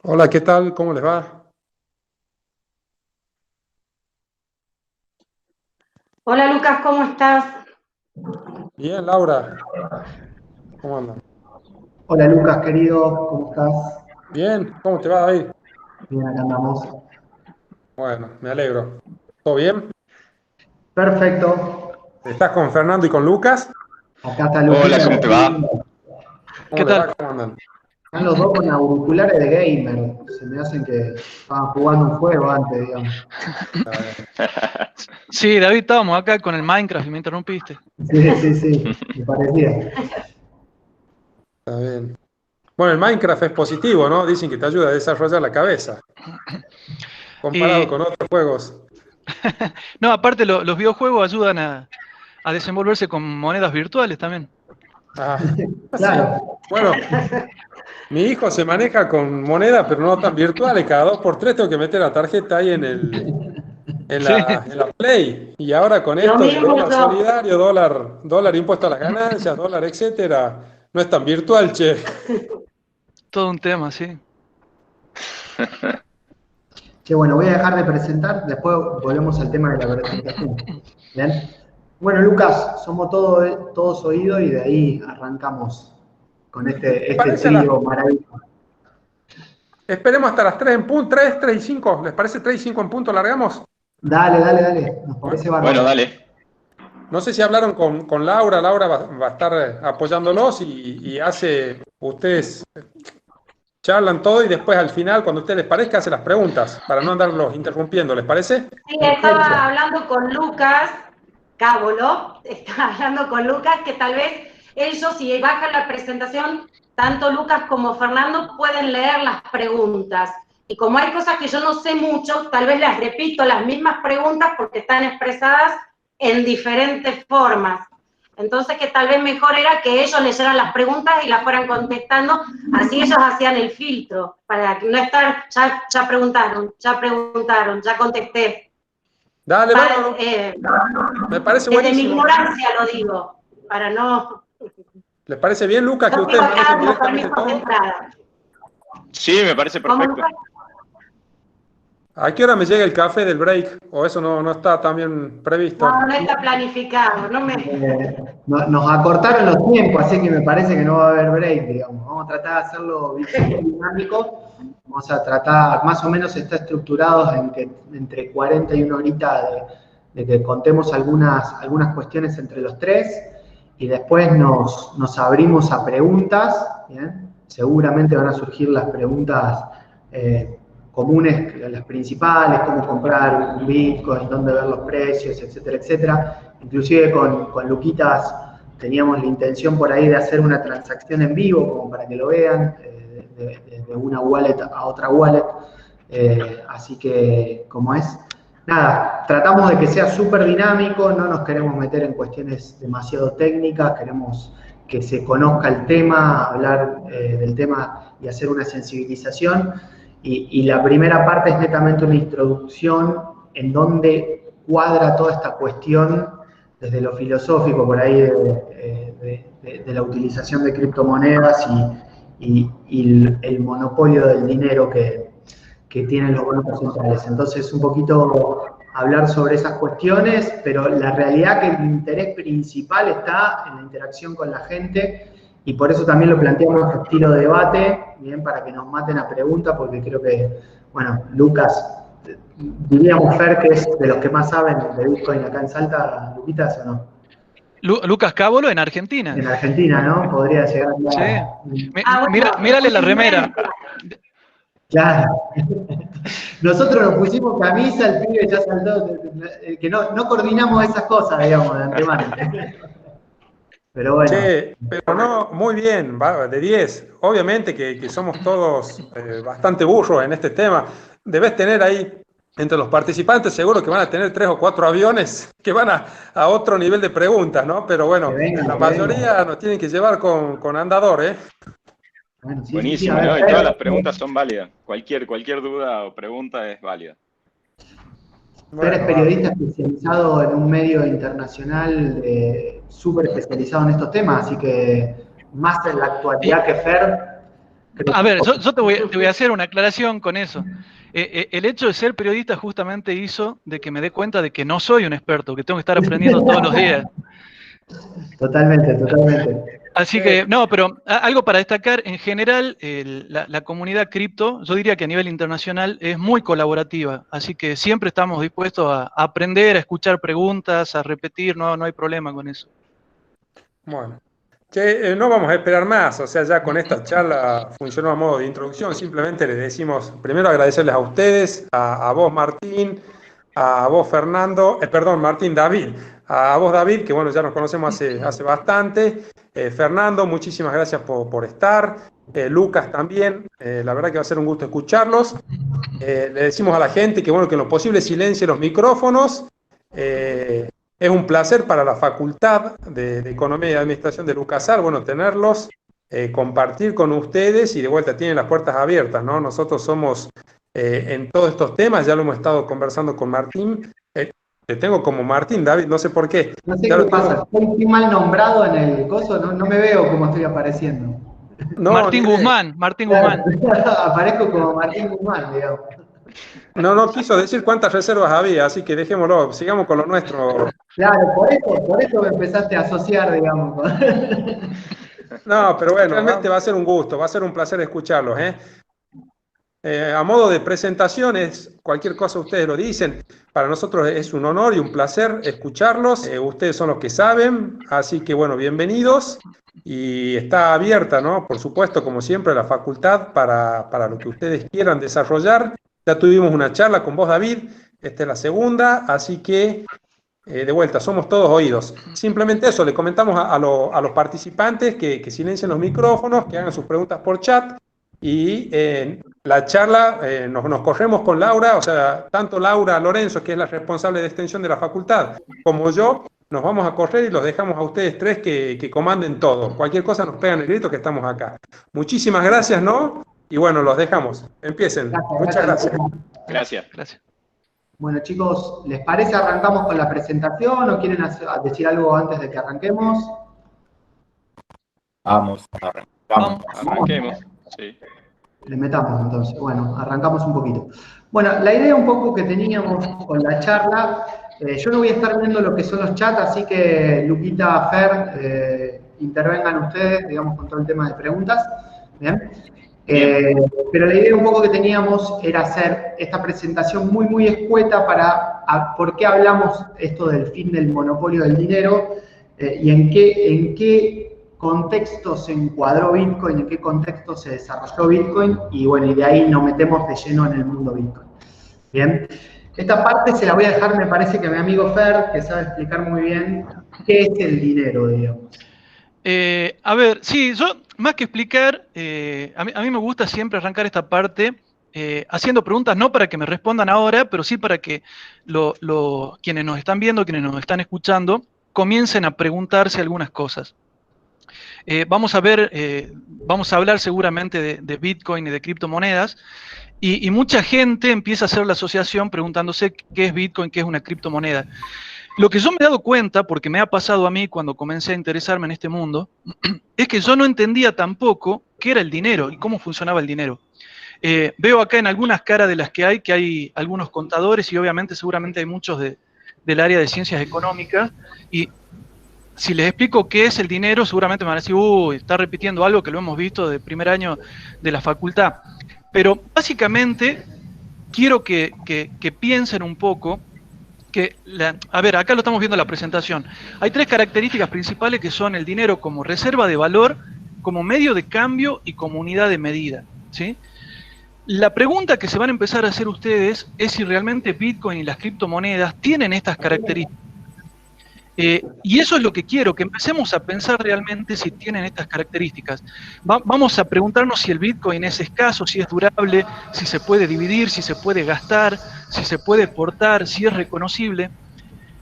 Hola, ¿qué tal? ¿Cómo les va? Hola Lucas, ¿cómo estás? Bien, Laura, ¿cómo andan? Hola Lucas, querido, ¿cómo estás? Bien, ¿cómo te va, David? Bien, acá andamos. Bueno, me alegro. ¿Todo bien? Perfecto. ¿Estás con Fernando y con Lucas? Acá está Hola, Luquita. ¿cómo te va? ¿Cómo ¿Qué les tal? va? ¿Cómo andan? Están los dos con auriculares de gamer. Se me hacen que estaban jugando un juego antes, digamos. Está bien, Sí, David, estábamos acá con el Minecraft y me interrumpiste. Sí, sí, sí, me parecía. está bien. Bueno, el Minecraft es positivo, ¿no? Dicen que te ayuda a desarrollar la cabeza, comparado Y con otros juegos. no, aparte los videojuegos ayudan a desenvolverse con monedas virtuales también. Ah, sí. Claro, Bueno, mi hijo se maneja con monedas, pero no tan virtuales. Cada dos por tres tengo que meter la tarjeta ahí en Sí, la Play. Y ahora con Lo esto de mismo dólar yo. solidario, dólar impuesto a las ganancias, dólar, etcétera, no es tan virtual, che. todo un tema, sí. che, bueno, voy a dejar de presentar, después volvemos al tema de la presentación. ¿Bien? Bueno, Lucas, somos todos oídos y de ahí arrancamos con ¿Te este parece a las... trío maravilloso. Esperemos hasta las 3 en punto, 3 y 5. ¿Les parece 3 y 5 en punto? ¿Largamos? Dale, dale, dale, nos parece Bueno, Bueno, bárbaro. dale. no sé si hablaron con Laura. Laura va a estar apoyándolos y hace, ustedes charlan todo y después al final, cuando a ustedes les parezca, hace las preguntas para no andarlos interrumpiendo. ¿Les parece? Sí, estaba Perfecto. hablando con Lucas Cábolo, estaba hablando con Lucas que tal vez ellos, si bajan la presentación, tanto Lucas como Fernando pueden leer las preguntas. Y como hay cosas que yo no sé mucho, tal vez les repito las mismas preguntas porque están expresadas en diferentes formas. Entonces que tal vez mejor era que ellos leyeran las preguntas y las fueran contestando, así ellos hacían el filtro, para no estar, ya preguntaron, ya contesté. Dale, Para, bárbaro. Me parece desde mi buenísimo. ignorancia lo digo, para no, ¿Les parece bien, Lucas, que no ustedes pido acá manejen unos directamente permisos de todo? entrada. Sí, me parece Como perfecto. ¿A qué hora me llega el café del break? ¿O eso no está también previsto? no está planificado, no me... Nos acortaron los tiempos, así que me parece que no va a haber break, digamos. Vamos a tratar de hacerlo súper dinámico. Vamos a tratar, más o menos está estructurado en que entre 40 y una horita de que contemos algunas cuestiones entre los tres y después nos abrimos a preguntas. ¿Bien? Seguramente van a surgir las preguntas comunes, las principales, cómo comprar un Bitcoin, dónde ver los precios, etcétera, etcétera. Inclusive con Luquitas teníamos la intención por ahí de hacer una transacción en vivo, como para que lo vean, de una wallet a otra wallet. Así que, como es, nada, tratamos de que sea súper dinámico, no nos queremos meter en cuestiones demasiado técnicas, queremos que se conozca el tema, hablar del tema y hacer una sensibilización. Y la primera parte es netamente una introducción en donde cuadra toda esta cuestión desde lo filosófico por ahí de la utilización de criptomonedas y el monopolio del dinero que tienen los bancos centrales. Entonces, un poquito hablar sobre esas cuestiones, pero la realidad que el interés principal está en la interacción con la gente y por eso también lo planteamos a estilo de debate, bien, para que nos maten a preguntas, porque creo que, bueno, Lucas, diríamos Fer que es de los que más saben de Bitcoin acá en Salta, Luquitas, ¿o no? Lucas Cábolo en Argentina. En Argentina, ¿no? Podría llegar Sí. a... bueno, Mírale la una remera. influencia. Claro. Nosotros nos pusimos camisa, el pibe ya saltó, que no coordinamos esas cosas, digamos, de antemano. Pero bueno, Che, pero no, muy bien, va, de 10. Obviamente que somos todos bastante burros en este tema. Debes tener ahí, entre los participantes, seguro que van a tener 3 o 4 aviones que van a otro nivel de preguntas, ¿no? Pero que bueno, vengan, la que vengan. mayoría nos tienen que llevar con andador, ¿eh? Bueno, sí, sí, sí, a Buenísimo, ver, ¿no? Y todas Fer, las preguntas son válidas. Cualquier duda o pregunta es válida. Fer es Bueno, bárbaro. periodista especializado en un medio internacional súper especializado en estos temas, así que más en la Y, actualidad que Fer. A ver, yo te voy a hacer una aclaración con eso. El hecho de ser periodista justamente hizo de que me dé cuenta de que no soy un experto, que tengo que estar aprendiendo todos los días. Totalmente, totalmente. Así que, no, pero algo para destacar, en general, la comunidad cripto, yo diría que a nivel internacional es muy colaborativa, así que siempre estamos dispuestos a aprender, a escuchar preguntas, a repetir, no hay problema con eso. Bueno, che, no vamos a esperar más, o sea, ya con esta charla funcionó a modo de introducción, simplemente les decimos, primero agradecerles a ustedes, a vos Martín, a vos Fernando, perdón, Martín, David, a vos David, que bueno, ya nos conocemos hace bastante, Fernando, muchísimas gracias por estar, Lucas también, la verdad que va a ser un gusto escucharlos, le decimos a la gente que bueno, que en lo posible silencie los micrófonos, es un placer para la Facultad de Economía y Administración de LucasArts, bueno, tenerlos, compartir con ustedes y de vuelta tienen las puertas abiertas, ¿no? Nosotros somos en todos estos temas, ya lo hemos estado conversando con Martín, te tengo como Martín, David, no sé por qué. No sé qué pasa, estoy mal nombrado en el coso, no me veo como estoy apareciendo. No, Martín Guzmán. Aparezco como Martín Guzmán, digamos. No quiso decir cuántas reservas había, así que dejémoslo, sigamos con lo nuestro. Claro, por eso me empezaste a asociar, digamos. No, pero bueno, realmente va a ser un gusto, va a ser un placer escucharlos, a modo de presentaciones, cualquier cosa ustedes lo dicen, para nosotros es un honor y un placer escucharlos, ustedes son los que saben, así que bueno, bienvenidos, y está abierta, ¿no? Por supuesto, como siempre, la facultad para lo que ustedes quieran desarrollar. Ya tuvimos una charla con vos, David, esta es la segunda, así que de vuelta, somos todos oídos. Simplemente eso, le comentamos a los participantes que silencien los micrófonos, que hagan sus preguntas por chat, y la charla nos corremos con Laura, o sea, tanto Laura Lorenzo, que es la responsable de extensión de la facultad, como yo, nos vamos a correr y los dejamos a ustedes tres que comanden todo. Cualquier cosa nos pegan el grito que estamos acá. Muchísimas gracias, ¿no? Y bueno, los dejamos. Empiecen. Muchas gracias. Gracias. Bueno, chicos, ¿les parece arrancamos con la presentación o quieren decir algo antes de que arranquemos? Arranquemos. Sí. Le metamos entonces. Bueno, arrancamos un poquito. Bueno, la idea un poco que teníamos con la charla, yo no voy a estar viendo lo que son los chats, así que Luquita, Fer, intervengan ustedes, digamos, con todo el tema de preguntas. ¿Bien? Pero la idea un poco que teníamos era hacer esta presentación muy escueta para por qué hablamos esto del fin del monopolio del dinero y en qué contexto se encuadró Bitcoin, en qué contexto se desarrolló Bitcoin y bueno, y de ahí nos metemos de lleno en el mundo Bitcoin. Bien, esta parte se la voy a dejar, me parece que a mi amigo Fer, que sabe explicar muy bien qué es el dinero, digamos. A ver, sí, yo más que explicar, a mí me gusta siempre arrancar esta parte haciendo preguntas, no para que me respondan ahora, pero sí para que quienes nos están viendo, quienes nos están escuchando, comiencen a preguntarse algunas cosas. Vamos a hablar seguramente de Bitcoin y de criptomonedas, y mucha gente empieza a hacer la asociación preguntándose qué es Bitcoin, qué es una criptomoneda. Lo que yo me he dado cuenta, porque me ha pasado a mí cuando comencé a interesarme en este mundo, es que yo no entendía tampoco qué era el dinero y cómo funcionaba el dinero. Veo acá en algunas caras de las que hay algunos contadores y obviamente seguramente hay muchos del área de ciencias económicas, y si les explico qué es el dinero, seguramente me van a decir, uy, está repitiendo algo que lo hemos visto de primer año de la facultad. Pero básicamente quiero que piensen un poco a ver, acá lo estamos viendo en la presentación. Hay tres características principales que son el dinero como reserva de valor, como medio de cambio y como unidad de medida, ¿sí? La pregunta que se van a empezar a hacer ustedes es si realmente Bitcoin y las criptomonedas tienen estas características. Y eso es lo que quiero, que empecemos a pensar realmente si tienen estas características. Vamos a preguntarnos si el Bitcoin es escaso, si es durable, si se puede dividir, si se puede gastar, si se puede portar, si es reconocible.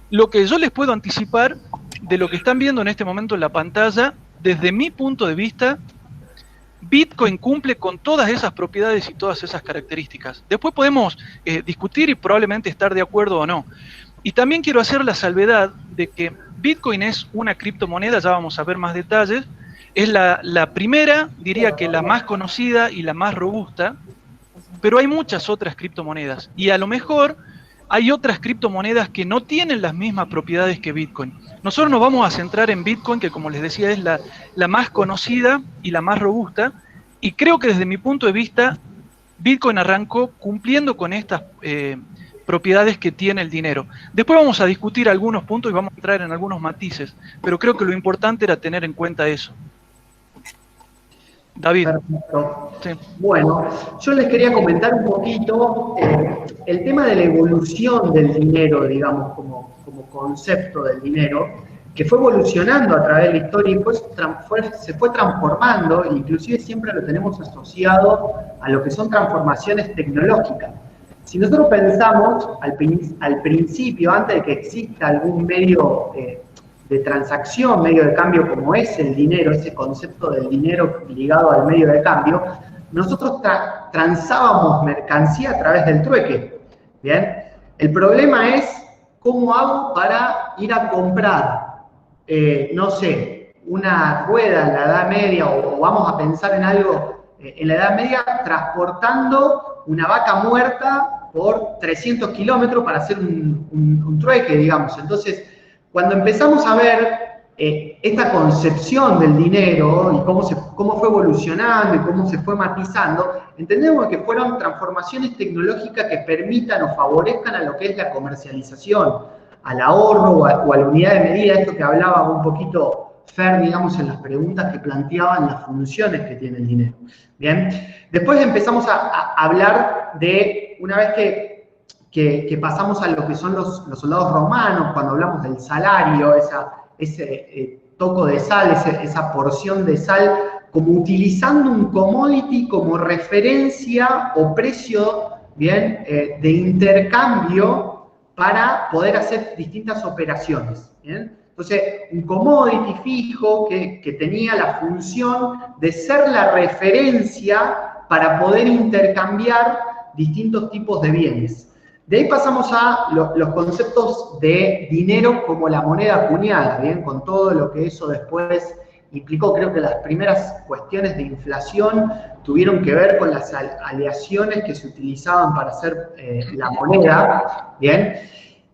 Lo que yo les puedo anticipar de lo que están viendo en este momento en la pantalla, desde mi punto de vista, Bitcoin cumple con todas esas propiedades y todas esas características. Después podemos discutir y probablemente estar de acuerdo o no. Y también quiero hacer la salvedad de que Bitcoin es una criptomoneda, ya vamos a ver más detalles, Es la primera, diría que la más conocida y la más robusta, pero hay muchas otras criptomonedas. Y a lo mejor hay otras criptomonedas que no tienen las mismas propiedades que Bitcoin. Nosotros nos vamos a centrar en Bitcoin, que como les decía es la más conocida y la más robusta, y creo que desde mi punto de vista, Bitcoin arrancó cumpliendo con estas propiedades que tiene el dinero. Después vamos a discutir algunos puntos y vamos a entrar en algunos matices, pero creo que lo importante era tener en cuenta eso. David. Perfecto. Sí. Bueno, yo les quería comentar un poquito el tema de la evolución del dinero, digamos, como concepto del dinero, que fue evolucionando a través de la historia y se fue transformando, inclusive siempre lo tenemos asociado a lo que son transformaciones tecnológicas. Si nosotros pensamos al principio, antes de que exista algún medio de transacción, medio de cambio como es el dinero, ese concepto del dinero ligado al medio de cambio, nosotros transábamos mercancía a través del trueque. ¿Bien? El problema es cómo hago para ir a comprar, no sé, una rueda en la Edad Media, o vamos a pensar en algo en la Edad Media, transportando una vaca muerta por 300 kilómetros para hacer un trueque, digamos. Entonces, cuando empezamos a ver esta concepción del dinero y cómo fue evolucionando y cómo se fue matizando, entendemos que fueron transformaciones tecnológicas que permitan o favorezcan a lo que es la comercialización, al ahorro o a la unidad de medida, esto que hablaba un poquito Fer, digamos, en las preguntas que planteaban las funciones que tiene el dinero. Bien, después empezamos a hablar de, una vez que pasamos a lo que son los soldados romanos, cuando hablamos del salario, ese toco de sal, esa porción de sal, como utilizando un commodity como referencia o precio, bien, de intercambio para poder hacer distintas operaciones. ¿Bien? Entonces, un commodity fijo que tenía la función de ser la referencia para poder intercambiar distintos tipos de bienes. De ahí pasamos a los conceptos de dinero como la moneda acuñada, ¿bien? Con todo lo que eso después implicó. Creo que las primeras cuestiones de inflación tuvieron que ver con las aleaciones que se utilizaban para hacer la moneda, ¿bien?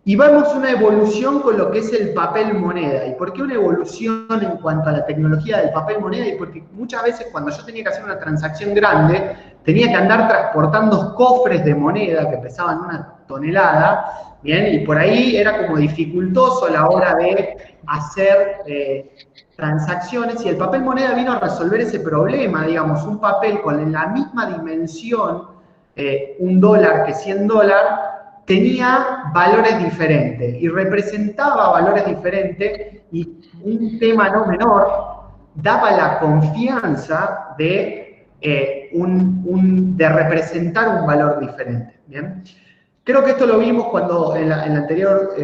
Y vemos una evolución con lo que es el papel moneda. ¿Y por qué una evolución en cuanto a la tecnología del papel moneda? Y porque muchas veces cuando yo tenía que hacer una transacción grande, tenía que andar transportando cofres de moneda que pesaban 1 tonelada, ¿bien? Y por ahí era como dificultoso a la hora de hacer transacciones, y el papel moneda vino a resolver ese problema, digamos, un papel con la misma dimensión, $1 que $100, tenía valores diferentes y representaba valores diferentes, y un tema no menor, daba la confianza de representar un valor diferente. ¿Bien? Creo que esto lo vimos cuando en la anterior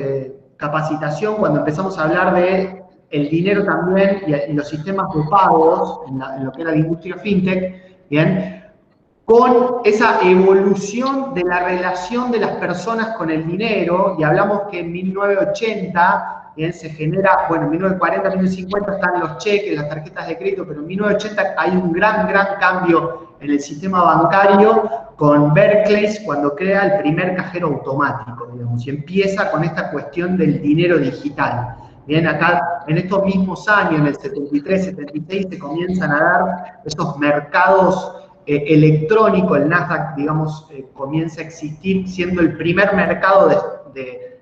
capacitación, cuando empezamos a hablar de el dinero también y los sistemas de pagos en lo que era la industria fintech, ¿bien? Con esa evolución de la relación de las personas con el dinero, y hablamos que en 1980, ¿bien? Se genera, bueno, en 1940, 1950 están los cheques, las tarjetas de crédito, pero en 1980 hay un gran cambio en el sistema bancario con Barclays, cuando crea el primer cajero automático, digamos, y empieza con esta cuestión del dinero digital. Bien, acá en estos mismos años, en el 73, 76, se comienzan a dar estos mercados electrónicos. El Nasdaq, digamos, comienza a existir, siendo el primer mercado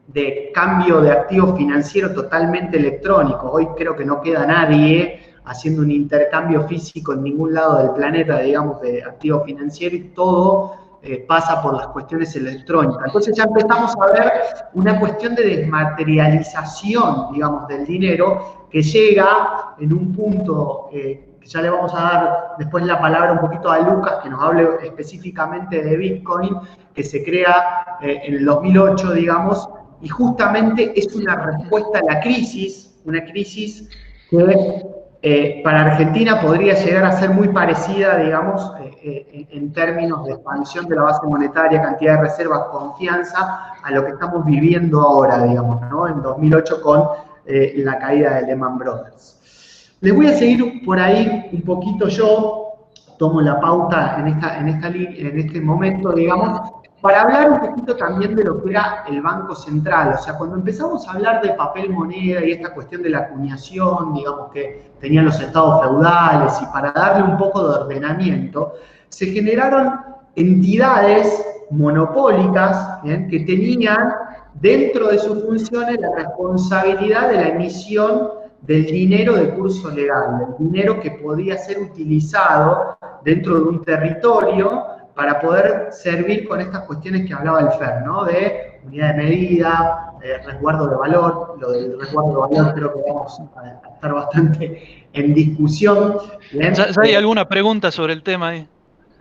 de cambio de activos financieros totalmente electrónico. Hoy creo que no queda nadie haciendo un intercambio físico en ningún lado del planeta, digamos, de activos financieros, y todo pasa por las cuestiones electrónicas. Entonces ya empezamos a ver una cuestión de desmaterialización, digamos, del dinero, que llega en un punto que ya le vamos a dar después la palabra un poquito a Lucas, que nos hable específicamente de Bitcoin, que se crea en el 2008, digamos, y justamente es una respuesta a la crisis, una crisis que para Argentina podría llegar a ser muy parecida, digamos, en términos de expansión de la base monetaria, cantidad de reservas, confianza, a lo que estamos viviendo ahora, digamos, ¿no? En 2008 con la caída de Lehman Brothers. Les voy a seguir por ahí un poquito yo, tomo la pauta en este momento, digamos, para hablar un poquito también de lo que era el Banco Central. O sea, cuando empezamos a hablar de papel moneda y esta cuestión de la acuñación, digamos, que tenían los estados feudales, y para darle un poco de ordenamiento, se generaron entidades monopólicas, ¿bien?, que tenían dentro de sus funciones la responsabilidad de la emisión del dinero de curso legal, del dinero que podía ser utilizado dentro de un territorio para poder servir con estas cuestiones que hablaba el Fer, ¿no? De unidad de medida, de resguardo de valor. Lo del resguardo de valor creo que vamos a estar bastante en discusión. ¿Ya hay alguna pregunta sobre el tema ahí?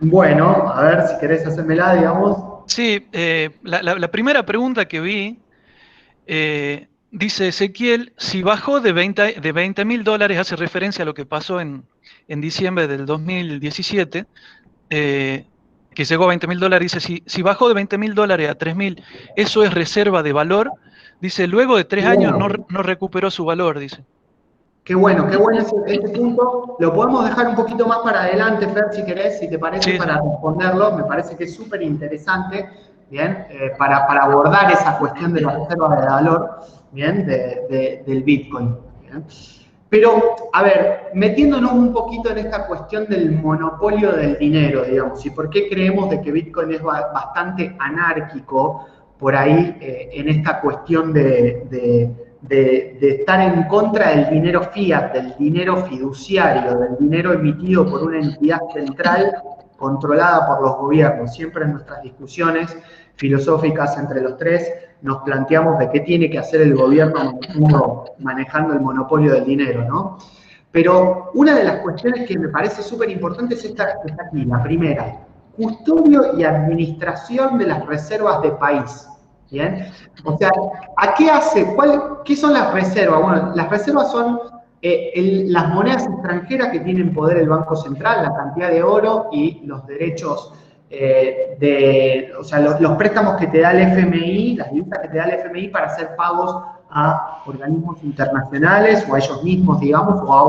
Bueno, a ver si querés hacérmela, digamos. Sí, la primera pregunta que vi, dice Ezequiel, si bajó de 20.000 dólares, hace referencia a lo que pasó en diciembre del 2017, que llegó a 20.000 dólares, dice, si bajó de 20.000 dólares a 3.000, ¿eso es reserva de valor? Dice, luego de 3 años no recuperó su valor, dice. Qué bueno este punto. Lo podemos dejar un poquito más para adelante, Fer, si querés, si te parece, sí, para responderlo. Me parece que es súper interesante, ¿bien? Para abordar esa cuestión de la reserva de valor, ¿bien? Del Bitcoin, ¿bien? Pero, a ver, metiéndonos un poquito en esta cuestión del monopolio del dinero, digamos, y por qué creemos de que Bitcoin es bastante anárquico por ahí en esta cuestión de estar en contra del dinero fiat, del dinero fiduciario, del dinero emitido por una entidad central controlada por los gobiernos. Siempre en nuestras discusiones filosóficas entre los tres nos planteamos de qué tiene que hacer el gobierno manejando el monopolio del dinero, ¿no? Pero una de las cuestiones que me parece súper importante es esta aquí, la primera: custodio y administración de las reservas de país. ¿Bien? O sea, ¿a qué hace? ¿Qué son las reservas? Bueno, las reservas son las monedas extranjeras que tiene en poder el Banco Central, la cantidad de oro y los derechos o sea, los préstamos que te da el FMI, las divisas que te da el FMI para hacer pagos a organismos internacionales o a ellos mismos, digamos, o a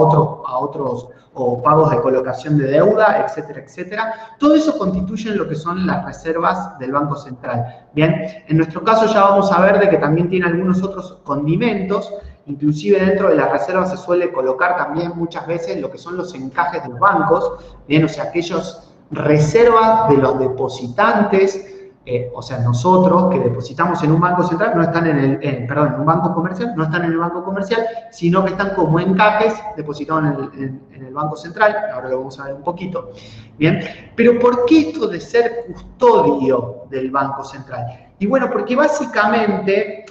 otros o pagos de colocación de deuda, etcétera, etcétera. Todo eso constituyen lo que son las reservas del Banco Central. Bien, en nuestro caso ya vamos a ver de que también tiene algunos otros condimentos, inclusive dentro de las reservas se suele colocar también muchas veces lo que son los encajes de los bancos, bien, o sea, aquellos reservas de los depositantes, o sea, nosotros que depositamos en un banco central no están en un banco comercial, no están en el banco comercial, sino que están como encajes depositados en el banco central. Ahora lo vamos a ver un poquito. Bien, pero ¿por qué esto de ser custodio del Banco Central? Y bueno, porque básicamente,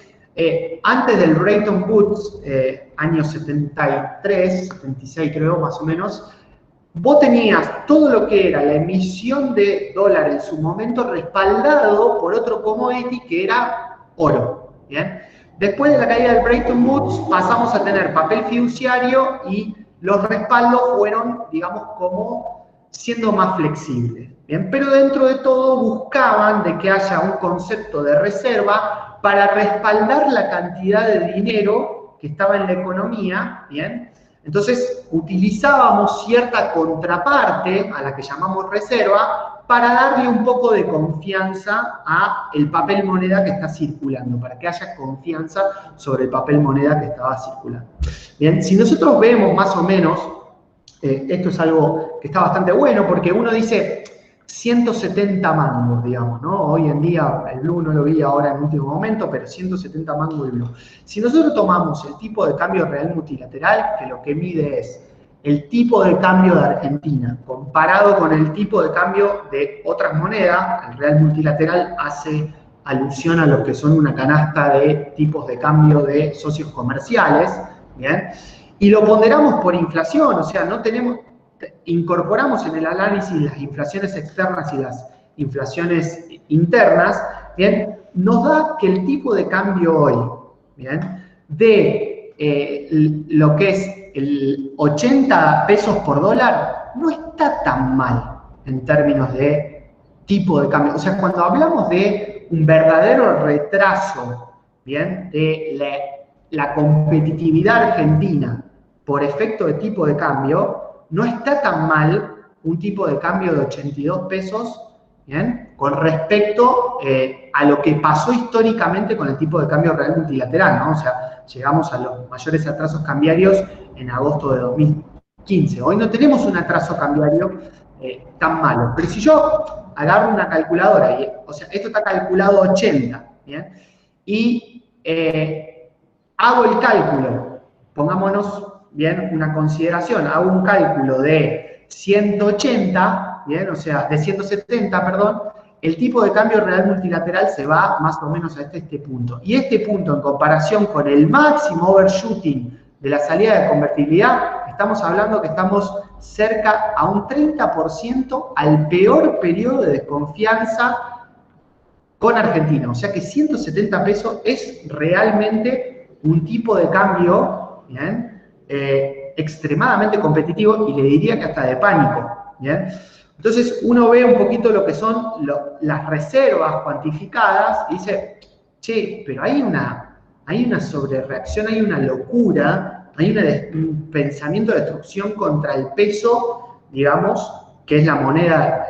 antes del Bretton Woods, años 73, 76 creo, más o menos, vos tenías todo lo que era la emisión de dólar en su momento respaldado por otro commodity que era oro, ¿bien? Después de la caída del Bretton Woods pasamos a tener papel fiduciario y los respaldos fueron, digamos, como siendo más flexibles, ¿bien? Pero dentro de todo buscaban de que haya un concepto de reserva para respaldar la cantidad de dinero que estaba en la economía, ¿bien? Entonces, utilizábamos cierta contraparte, a la que llamamos reserva, para darle un poco de confianza a el papel moneda que está circulando, para que haya confianza sobre el papel moneda que estaba circulando. Bien, si nosotros vemos más o menos, esto es algo que está bastante bueno, porque uno dice 170 mangos, digamos, ¿no? Hoy en día, el Blue no lo vi ahora en último momento, pero 170 mangos el Blue. Si nosotros tomamos el tipo de cambio real multilateral, que lo que mide es el tipo de cambio de Argentina, comparado con el tipo de cambio de otras monedas, el real multilateral hace alusión a lo que son una canasta de tipos de cambio de socios comerciales, ¿bien? Y lo ponderamos por inflación, o sea, incorporamos en el análisis las inflaciones externas y las inflaciones internas, ¿bien? Nos da que el tipo de cambio hoy, ¿bien?, de lo que es el 80 pesos por dólar, no está tan mal en términos de tipo de cambio. O sea, cuando hablamos de un verdadero retraso, ¿bien?, de la competitividad argentina por efecto de tipo de cambio, no está tan mal un tipo de cambio de 82 pesos, ¿bien? Con respecto a lo que pasó históricamente con el tipo de cambio real multilateral, ¿no? O sea, llegamos a los mayores atrasos cambiarios en agosto de 2015. Hoy no tenemos un atraso cambiario tan malo. Pero si yo agarro una calculadora, o sea, esto está calculado 80, ¿bien? Y hago el cálculo, pongámonos, bien, una consideración, hago un cálculo de 180, bien, o sea, de 170, perdón, el tipo de cambio real multilateral se va más o menos a este punto. Y este punto, en comparación con el máximo overshooting de la salida de convertibilidad, estamos hablando que estamos cerca a un 30% al peor periodo de desconfianza con Argentina. O sea que 170 pesos es realmente un tipo de cambio, ¿bien? Extremadamente competitivo y le diría que hasta de pánico, ¿bien? Entonces uno ve un poquito lo que son las reservas cuantificadas y dice, che, pero hay una sobrereacción, hay una locura, hay un pensamiento de destrucción contra el peso, digamos, que es la moneda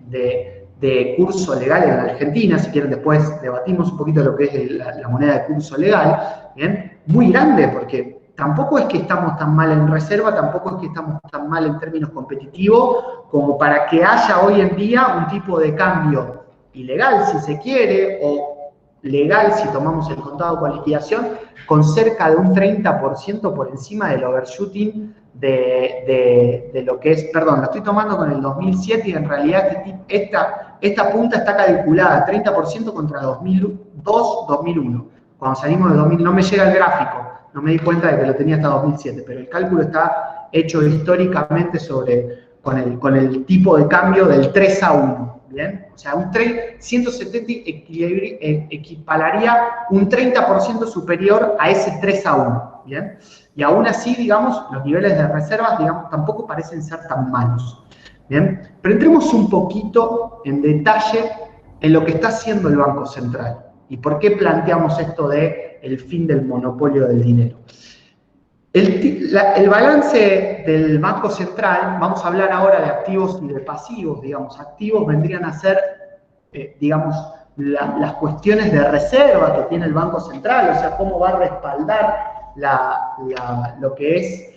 de curso legal en la Argentina. Si quieren después debatimos un poquito lo que es la moneda de curso legal, ¿bien? Muy grande, porque tampoco es que estamos tan mal en reserva, tampoco es que estamos tan mal en términos competitivos, como para que haya hoy en día un tipo de cambio ilegal, si se quiere, o legal, si tomamos el contado con liquidación, con cerca de un 30% por encima del overshooting de lo que es, perdón, lo estoy tomando con el 2007 y en realidad esta punta está calculada, 30% contra 2002-2001. Cuando salimos de 2000, no me llega el gráfico, no me di cuenta de que lo tenía hasta 2007, pero el cálculo está hecho históricamente con el tipo de cambio del 3-1, ¿bien? O sea, 170 equipararía un 30% superior a ese 3-1, ¿bien? Y aún así, digamos, los niveles de reservas, digamos, tampoco parecen ser tan malos, ¿bien? Pero entremos un poquito en detalle en lo que está haciendo el Banco Central y por qué planteamos esto de el fin del monopolio del dinero. El balance del Banco Central, vamos a hablar ahora de activos y de pasivos, digamos. Activos vendrían a ser, digamos, las cuestiones de reserva que tiene el Banco Central, o sea, cómo va a respaldar lo que es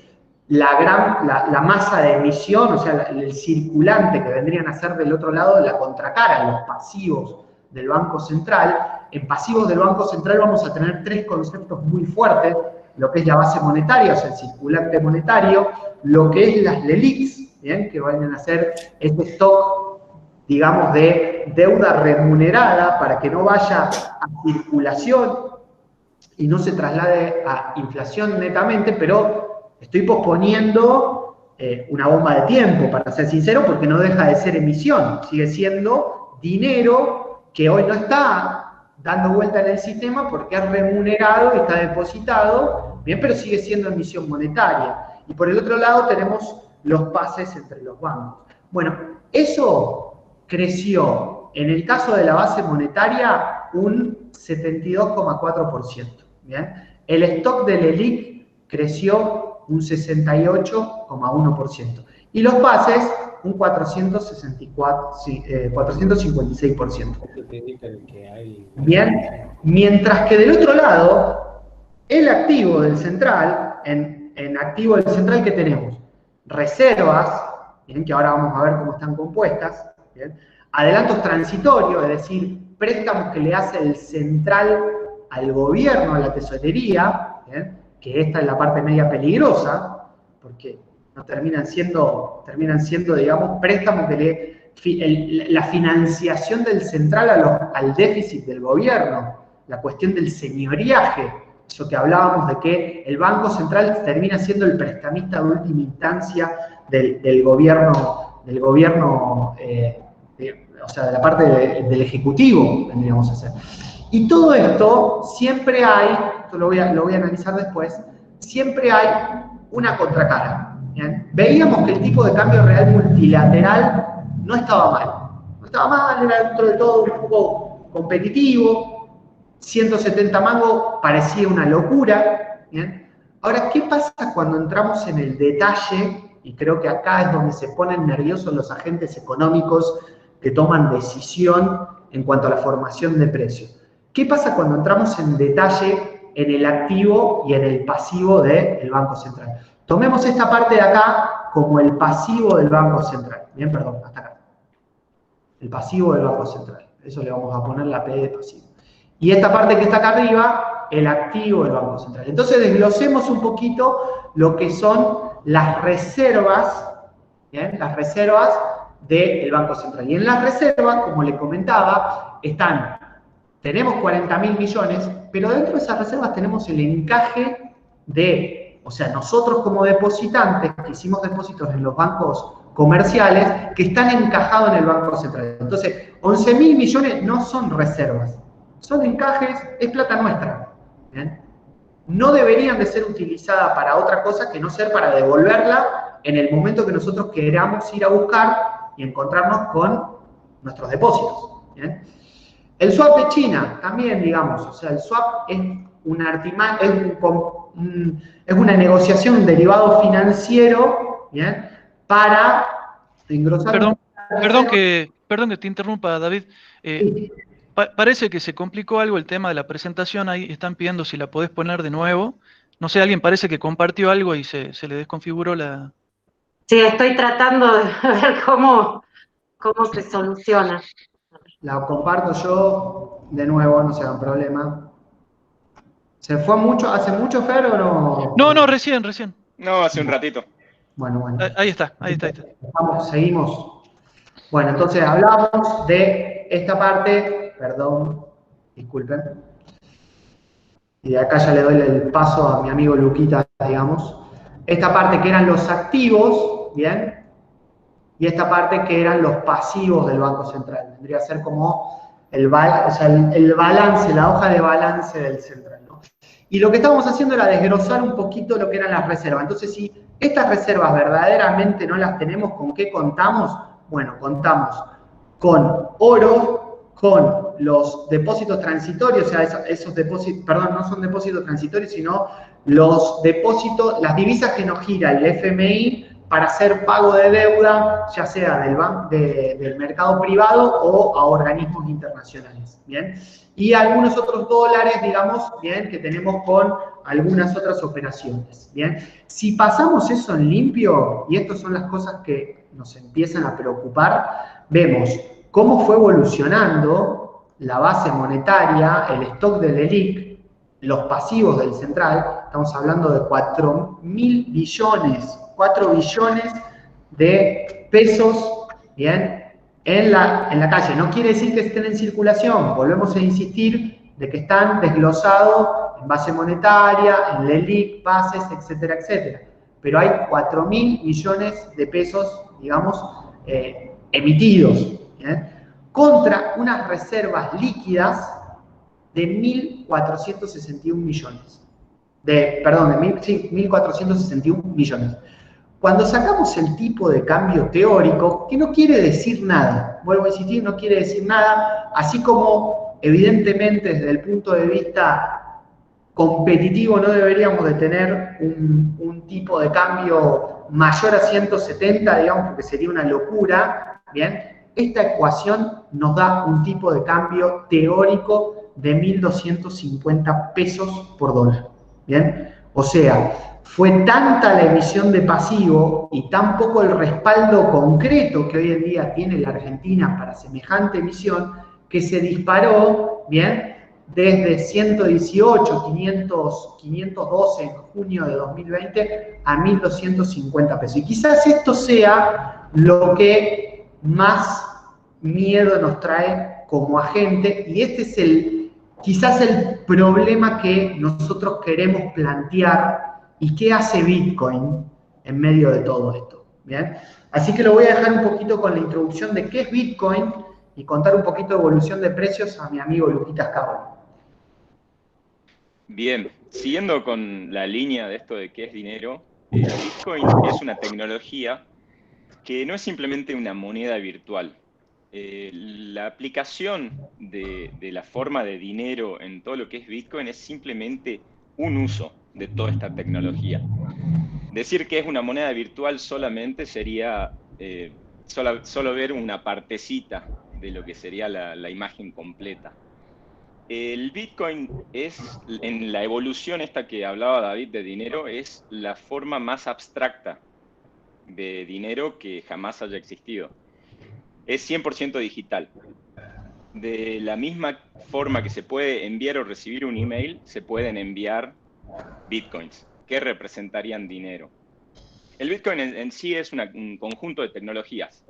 la masa de emisión, o sea, el circulante que vendrían a ser del otro lado de la contracara, los pasivos del Banco Central. En pasivos del Banco Central vamos a tener tres conceptos muy fuertes: lo que es la base monetaria, o sea, el circulante monetario, lo que es las LELIQs, ¿bien? Que van a ser este stock, digamos, de deuda remunerada para que no vaya a circulación y no se traslade a inflación netamente, pero estoy posponiendo una bomba de tiempo, para ser sincero, porque no deja de ser emisión, sigue siendo dinero que hoy no está dando vuelta en el sistema porque es remunerado y está depositado, bien, pero sigue siendo emisión monetaria. Y por el otro lado tenemos los pases entre los bancos. Bueno, eso creció, en el caso de la base monetaria, un 72,4%, ¿bien? El stock del LELIQ creció un 68,1%. Y los pases, un 456%. Bien, mientras que del otro lado, el activo del central, en activo del central, ¿qué tenemos? Reservas, bien, que ahora vamos a ver cómo están compuestas, bien. Adelantos transitorios, es decir, préstamos que le hace el central al gobierno, a la tesorería, bien, que esta es la parte media peligrosa, porque no terminan siendo, digamos, préstamos que la financiación del central al déficit del gobierno, la cuestión del señoriaje, eso que hablábamos de que el Banco Central termina siendo el prestamista de última instancia del gobierno, o sea, de la parte del Ejecutivo, tendríamos que hacer. Y todo esto, siempre hay, esto lo voy a analizar después, siempre hay una contracara. ¿Bien? Veíamos que el tipo de cambio real multilateral no estaba mal, era dentro de todo un poco competitivo, 170 mangos parecía una locura, ¿bien? Ahora, ¿qué pasa cuando entramos en el detalle? Y creo que acá es donde se ponen nerviosos los agentes económicos que toman decisión en cuanto a la formación de precios. ¿Qué pasa cuando entramos en detalle en el activo y en el pasivo del Banco Central? Tomemos esta parte de acá como el pasivo del Banco Central. Bien, perdón, hasta acá. El pasivo del Banco Central. Eso le vamos a poner la P de pasivo. Y esta parte que está acá arriba, el activo del Banco Central. Entonces desglosemos un poquito lo que son las reservas, ¿bien? Las reservas del Banco Central. Y en las reservas, como le comentaba, tenemos 40.000 millones, pero dentro de esas reservas tenemos el encaje o sea, nosotros como depositantes, que hicimos depósitos en los bancos comerciales, que están encajados en el Banco Central. Entonces, 11.000 millones no son reservas, son encajes, es plata nuestra. ¿Bien? No deberían de ser utilizadas para otra cosa que no ser para devolverla en el momento que nosotros queramos ir a buscar y encontrarnos con nuestros depósitos. ¿Bien? El swap de China, también, digamos, o sea, el swap es es una negociación, un derivado financiero, ¿bien? Para engrosar... Perdón que te interrumpa, David. Sí. Parece que se complicó algo el tema de la presentación. Ahí están pidiendo si la podés poner de nuevo. No sé, alguien parece que compartió algo y se le desconfiguró la... Sí, estoy tratando de ver cómo se soluciona. La comparto yo de nuevo, no se hagan problema. ¿Se fue mucho? ¿Hace mucho, Fer, o no? No, recién. No, hace un ratito. Bueno. Ahí está. Seguimos. Bueno, entonces hablamos de esta parte, perdón, disculpen. Y de acá ya le doy el paso a mi amigo Luquita, digamos. Esta parte que eran los activos, ¿bien? Y esta parte que eran los pasivos del Banco Central. Vendría a ser como el balance, la hoja de balance del central, ¿no? Y lo que estábamos haciendo era desglosar un poquito lo que eran las reservas. Entonces, si estas reservas verdaderamente no las tenemos, ¿con qué contamos? Bueno, contamos con oro, con los depósitos transitorios, o sea, esos depósitos, perdón, no son depósitos transitorios, sino los depósitos, las divisas que nos gira el FMI para hacer pago de deuda, ya sea del mercado privado o a organismos internacionales, ¿bien? Y algunos otros dólares, digamos, ¿bien? Que tenemos con algunas otras operaciones, ¿bien? Si pasamos eso en limpio, y estas son las cosas que nos empiezan a preocupar, vemos cómo fue evolucionando la base monetaria, el stock del ELIC, los pasivos del central. Estamos hablando de 4.000 billones, 4 billones de pesos, ¿bien? En la calle. No quiere decir que estén en circulación, volvemos a insistir de que están desglosados en base monetaria, en LELIC, bases, etcétera, etcétera. Pero hay 4.000 millones de pesos, digamos, emitidos, ¿bien? Contra unas reservas líquidas de 1.461 millones. Perdón, de 1.461 millones. Cuando sacamos el tipo de cambio teórico, que no quiere decir nada, vuelvo a insistir, no quiere decir nada, así como evidentemente desde el punto de vista competitivo no deberíamos de tener un tipo de cambio mayor a 170, digamos, porque sería una locura, ¿bien? Esta ecuación nos da un tipo de cambio teórico de 1.250 pesos por dólar, ¿bien? O sea, fue tanta la emisión de pasivo y tan poco el respaldo concreto que hoy en día tiene la Argentina para semejante emisión, que se disparó, ¿bien? Desde 118, 512 en junio de 2020 a 1.250 pesos. Y quizás esto sea lo que más miedo nos trae como agente, y este es quizás el problema que nosotros queremos plantear. ¿Y qué hace Bitcoin en medio de todo esto? ¿Bien? Así que lo voy a dejar un poquito con la introducción de qué es Bitcoin y contar un poquito de evolución de precios a mi amigo Luquitas Cabal. Bien, siguiendo con la línea de esto de qué es dinero, Bitcoin es una tecnología que no es simplemente una moneda virtual. La aplicación de la forma de dinero en todo lo que es Bitcoin es simplemente un uso. de toda esta tecnología. Decir que es una moneda virtual solamente sería solo ver una partecita de lo que sería la imagen completa. El Bitcoin es, en la evolución esta que hablaba David de dinero, es la forma más abstracta de dinero que jamás haya existido. Es 100% digital. De la misma forma que se puede enviar o recibir un email, se pueden enviar Bitcoins, que representarían dinero. El Bitcoin en sí es un conjunto de tecnologías.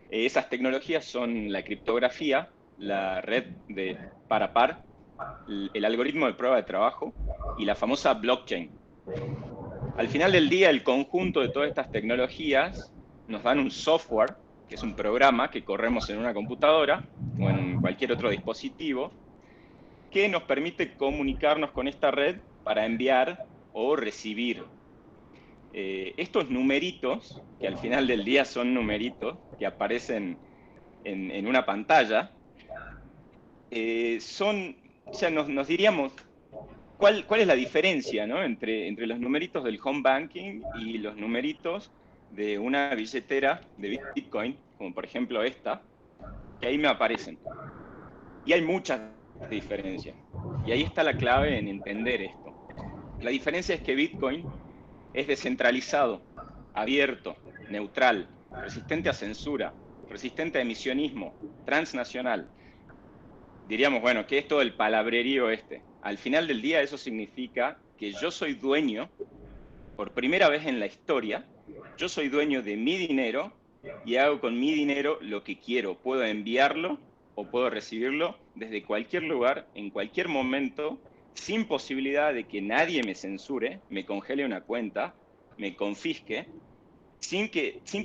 Esas tecnologías son la criptografía, la red de par a par, el algoritmo de prueba de trabajo y la famosa blockchain. Al final del día, el conjunto de todas estas tecnologías nos dan un software, que es un programa que corremos en una computadora o en cualquier otro dispositivo, que nos permite comunicarnos con esta red para enviar o recibir. Estos numeritos, que al final del día son numeritos que aparecen en una pantalla, nos diríamos, ¿cuál es la diferencia, ¿no? entre los numeritos del home banking y los numeritos de una billetera de Bitcoin, como por ejemplo esta, que ahí me aparecen? Y hay muchas diferencias. Y ahí está la clave en entender esto. La diferencia es que Bitcoin es descentralizado, abierto, neutral, resistente a censura, resistente a emisionismo, transnacional. Diríamos, bueno, ¿qué es todo el palabrerío este? Al final del día eso significa que yo soy dueño, por primera vez en la historia, yo soy dueño de mi dinero y hago con mi dinero lo que quiero. Puedo enviarlo o puedo recibirlo desde cualquier lugar, en cualquier momento, sin posibilidad de que nadie me censure, me congele una cuenta, me confisque, sin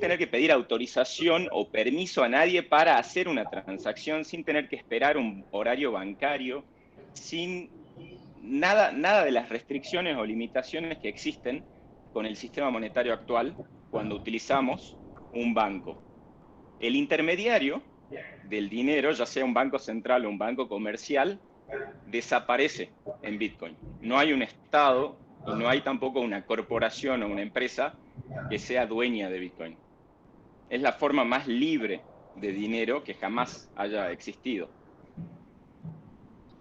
tener que pedir autorización o permiso a nadie para hacer una transacción, sin tener que esperar un horario bancario, sin nada de las restricciones o limitaciones que existen con el sistema monetario actual cuando utilizamos un banco. El intermediario del dinero, ya sea un banco central o un banco comercial, desaparece en Bitcoin. No hay un Estado y no hay tampoco una corporación o una empresa que sea dueña de Bitcoin. Es la forma más libre de dinero que jamás haya existido.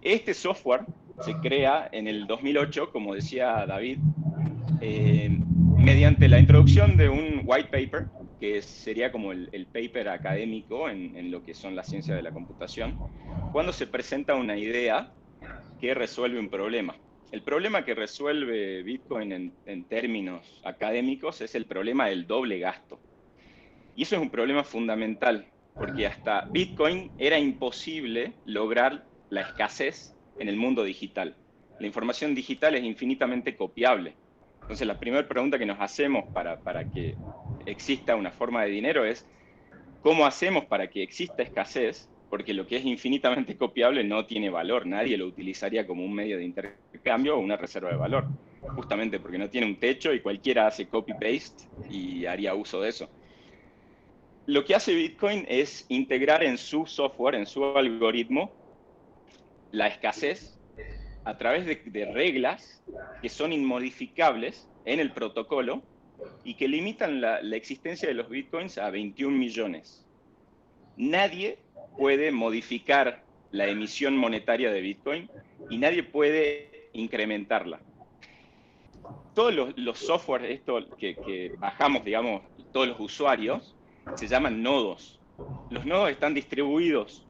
Este software se crea en el 2008, como decía David, mediante la introducción de un white paper, que sería como el paper académico en lo que son las ciencias de la computación, cuando se presenta una idea que resuelve un problema. El problema que resuelve Bitcoin en términos académicos es el problema del doble gasto. Y eso es un problema fundamental, porque hasta Bitcoin era imposible lograr la escasez en el mundo digital. La información digital es infinitamente copiable. Entonces, la primera pregunta que nos hacemos para que exista una forma de dinero es, ¿cómo hacemos para que exista escasez? Porque lo que es infinitamente copiable no tiene valor. Nadie lo utilizaría como un medio de intercambio o una reserva de valor, justamente porque no tiene un techo y cualquiera hace copy-paste y haría uso de eso. Lo que hace Bitcoin es integrar en su software, en su algoritmo, la escasez a través de reglas que son inmodificables en el protocolo y que limitan la existencia de los Bitcoins a 21 millones. Nadie puede modificar la emisión monetaria de Bitcoin y nadie puede incrementarla. Todos los softwares que bajamos, digamos, todos los usuarios, se llaman nodos. Los nodos están distribuidos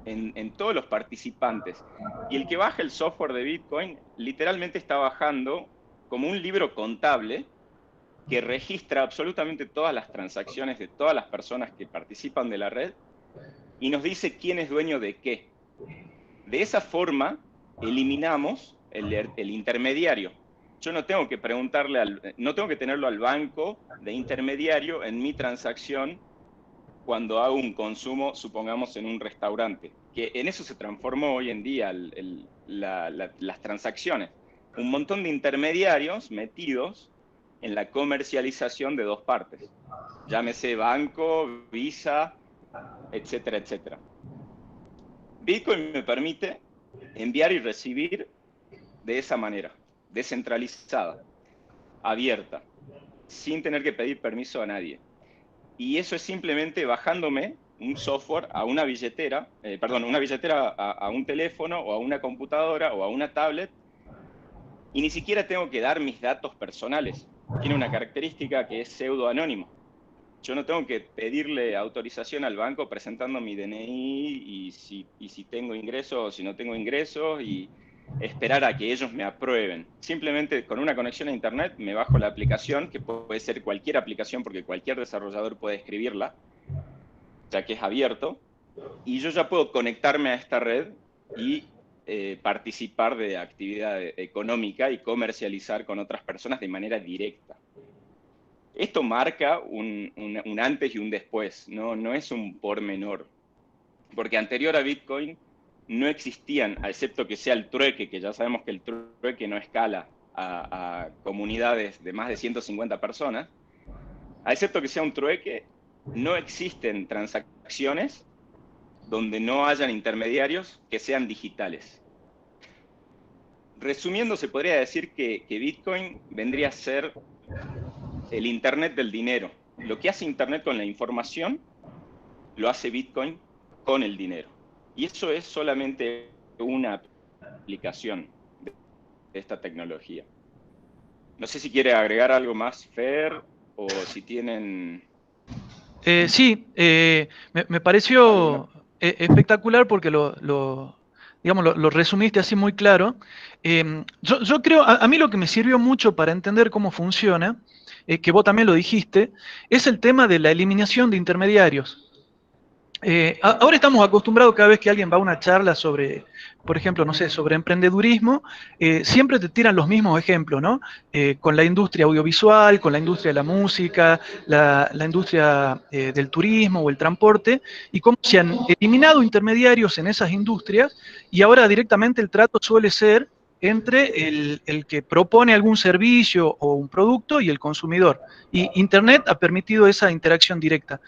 en todos los participantes. Y el que baja el software de Bitcoin literalmente está bajando como un libro contable que registra absolutamente todas las transacciones de todas las personas que participan de la red y nos dice quién es dueño de qué. De esa forma eliminamos el intermediario. Yo no tengo que no tengo que tenerlo al banco de intermediario en mi transacción cuando hago un consumo, supongamos, en un restaurante, que en eso se transformó hoy en día las transacciones. Un montón de intermediarios metidos en la comercialización de dos partes. Llámese banco, Visa, etcétera, etcétera. Bitcoin me permite enviar y recibir de esa manera. descentralizada, abierta, sin tener que pedir permiso a nadie. Y eso es simplemente bajándome un software a una billetera, una billetera a un teléfono o a una computadora o a una tablet, y ni siquiera tengo que dar mis datos personales. Tiene una característica que es pseudo-anónimo. Yo no tengo que pedirle autorización al banco presentando mi DNI y si tengo ingresos o si no tengo ingresos y esperar a que ellos me aprueben. Simplemente con una conexión a internet me bajo la aplicación, que puede ser cualquier aplicación porque cualquier desarrollador puede escribirla, ya que es abierto, y yo ya puedo conectarme a esta red y participar de actividad económica y comercializar con otras personas de manera directa. Esto marca un antes y un después, no es un pormenor, porque anterior a Bitcoin no existían, excepto que sea el trueque, que ya sabemos que el trueque no escala a comunidades de más de 150 personas, excepto que sea un trueque, no existen transacciones donde no hayan intermediarios que sean digitales. Resumiendo, se podría decir que Bitcoin vendría a ser el Internet del dinero. Lo que hace Internet con la información, lo hace Bitcoin con el dinero. Y eso es solamente una aplicación de esta tecnología. No sé si quiere agregar algo más, Fer, o si tienen... Sí, me pareció espectacular porque digamos, lo resumiste así muy claro. Yo creo, a mí lo que me sirvió mucho para entender cómo funciona, que vos también lo dijiste, es el tema de la eliminación de intermediarios. Ahora estamos acostumbrados cada vez que alguien va a una charla sobre, por ejemplo, no sé, sobre emprendedurismo, siempre te tiran los mismos ejemplos, ¿no? Con la industria audiovisual, con la industria de la música, la industria del turismo o el transporte, y cómo se han eliminado intermediarios en esas industrias y ahora directamente el trato suele ser entre el que propone algún servicio o un producto y el consumidor. Y Internet ha permitido esa interacción directa.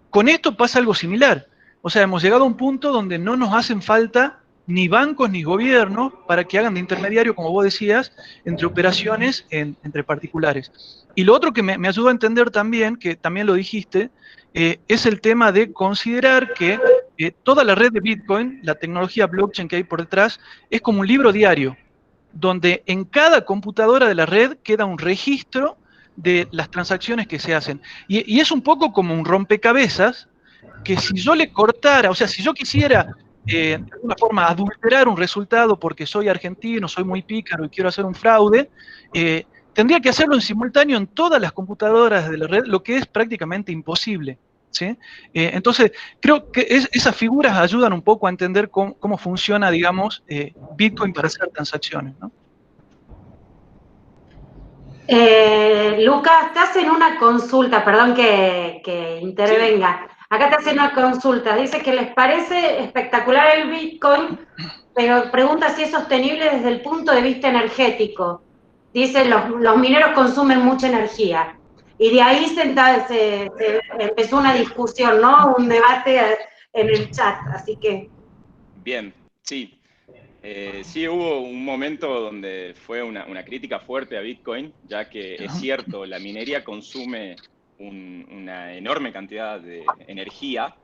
Con esto pasa algo similar. O sea, hemos llegado a un punto donde no nos hacen falta ni bancos ni gobiernos para que hagan de intermediario, como vos decías, entre operaciones entre particulares. Y lo otro que me ayudó a entender también, que también lo dijiste, es el tema de considerar que toda la red de Bitcoin, la tecnología blockchain que hay por detrás, es como un libro diario, donde en cada computadora de la red queda un registro de las transacciones que se hacen. Y es un poco como un rompecabezas que si yo le cortara, o sea, si yo quisiera de alguna forma adulterar un resultado porque soy argentino, soy muy pícaro y quiero hacer un fraude, tendría que hacerlo en simultáneo en todas las computadoras de la red, lo que es prácticamente imposible. ¿Sí? Entonces, creo que esas figuras ayudan un poco a entender cómo funciona, digamos, Bitcoin para hacer transacciones, ¿no? Lucas, te hacen una consulta, perdón que intervenga. Sí. Acá te hacen una consulta, dice que les parece espectacular el Bitcoin, pero pregunta si es sostenible desde el punto de vista energético. Dice, los mineros consumen mucha energía. Y de ahí se empezó una discusión, ¿no? Un debate en el chat, así que... Bien, sí. Sí, hubo un momento donde fue una crítica fuerte a Bitcoin, ya que es cierto, la minería consume una enorme cantidad de energía.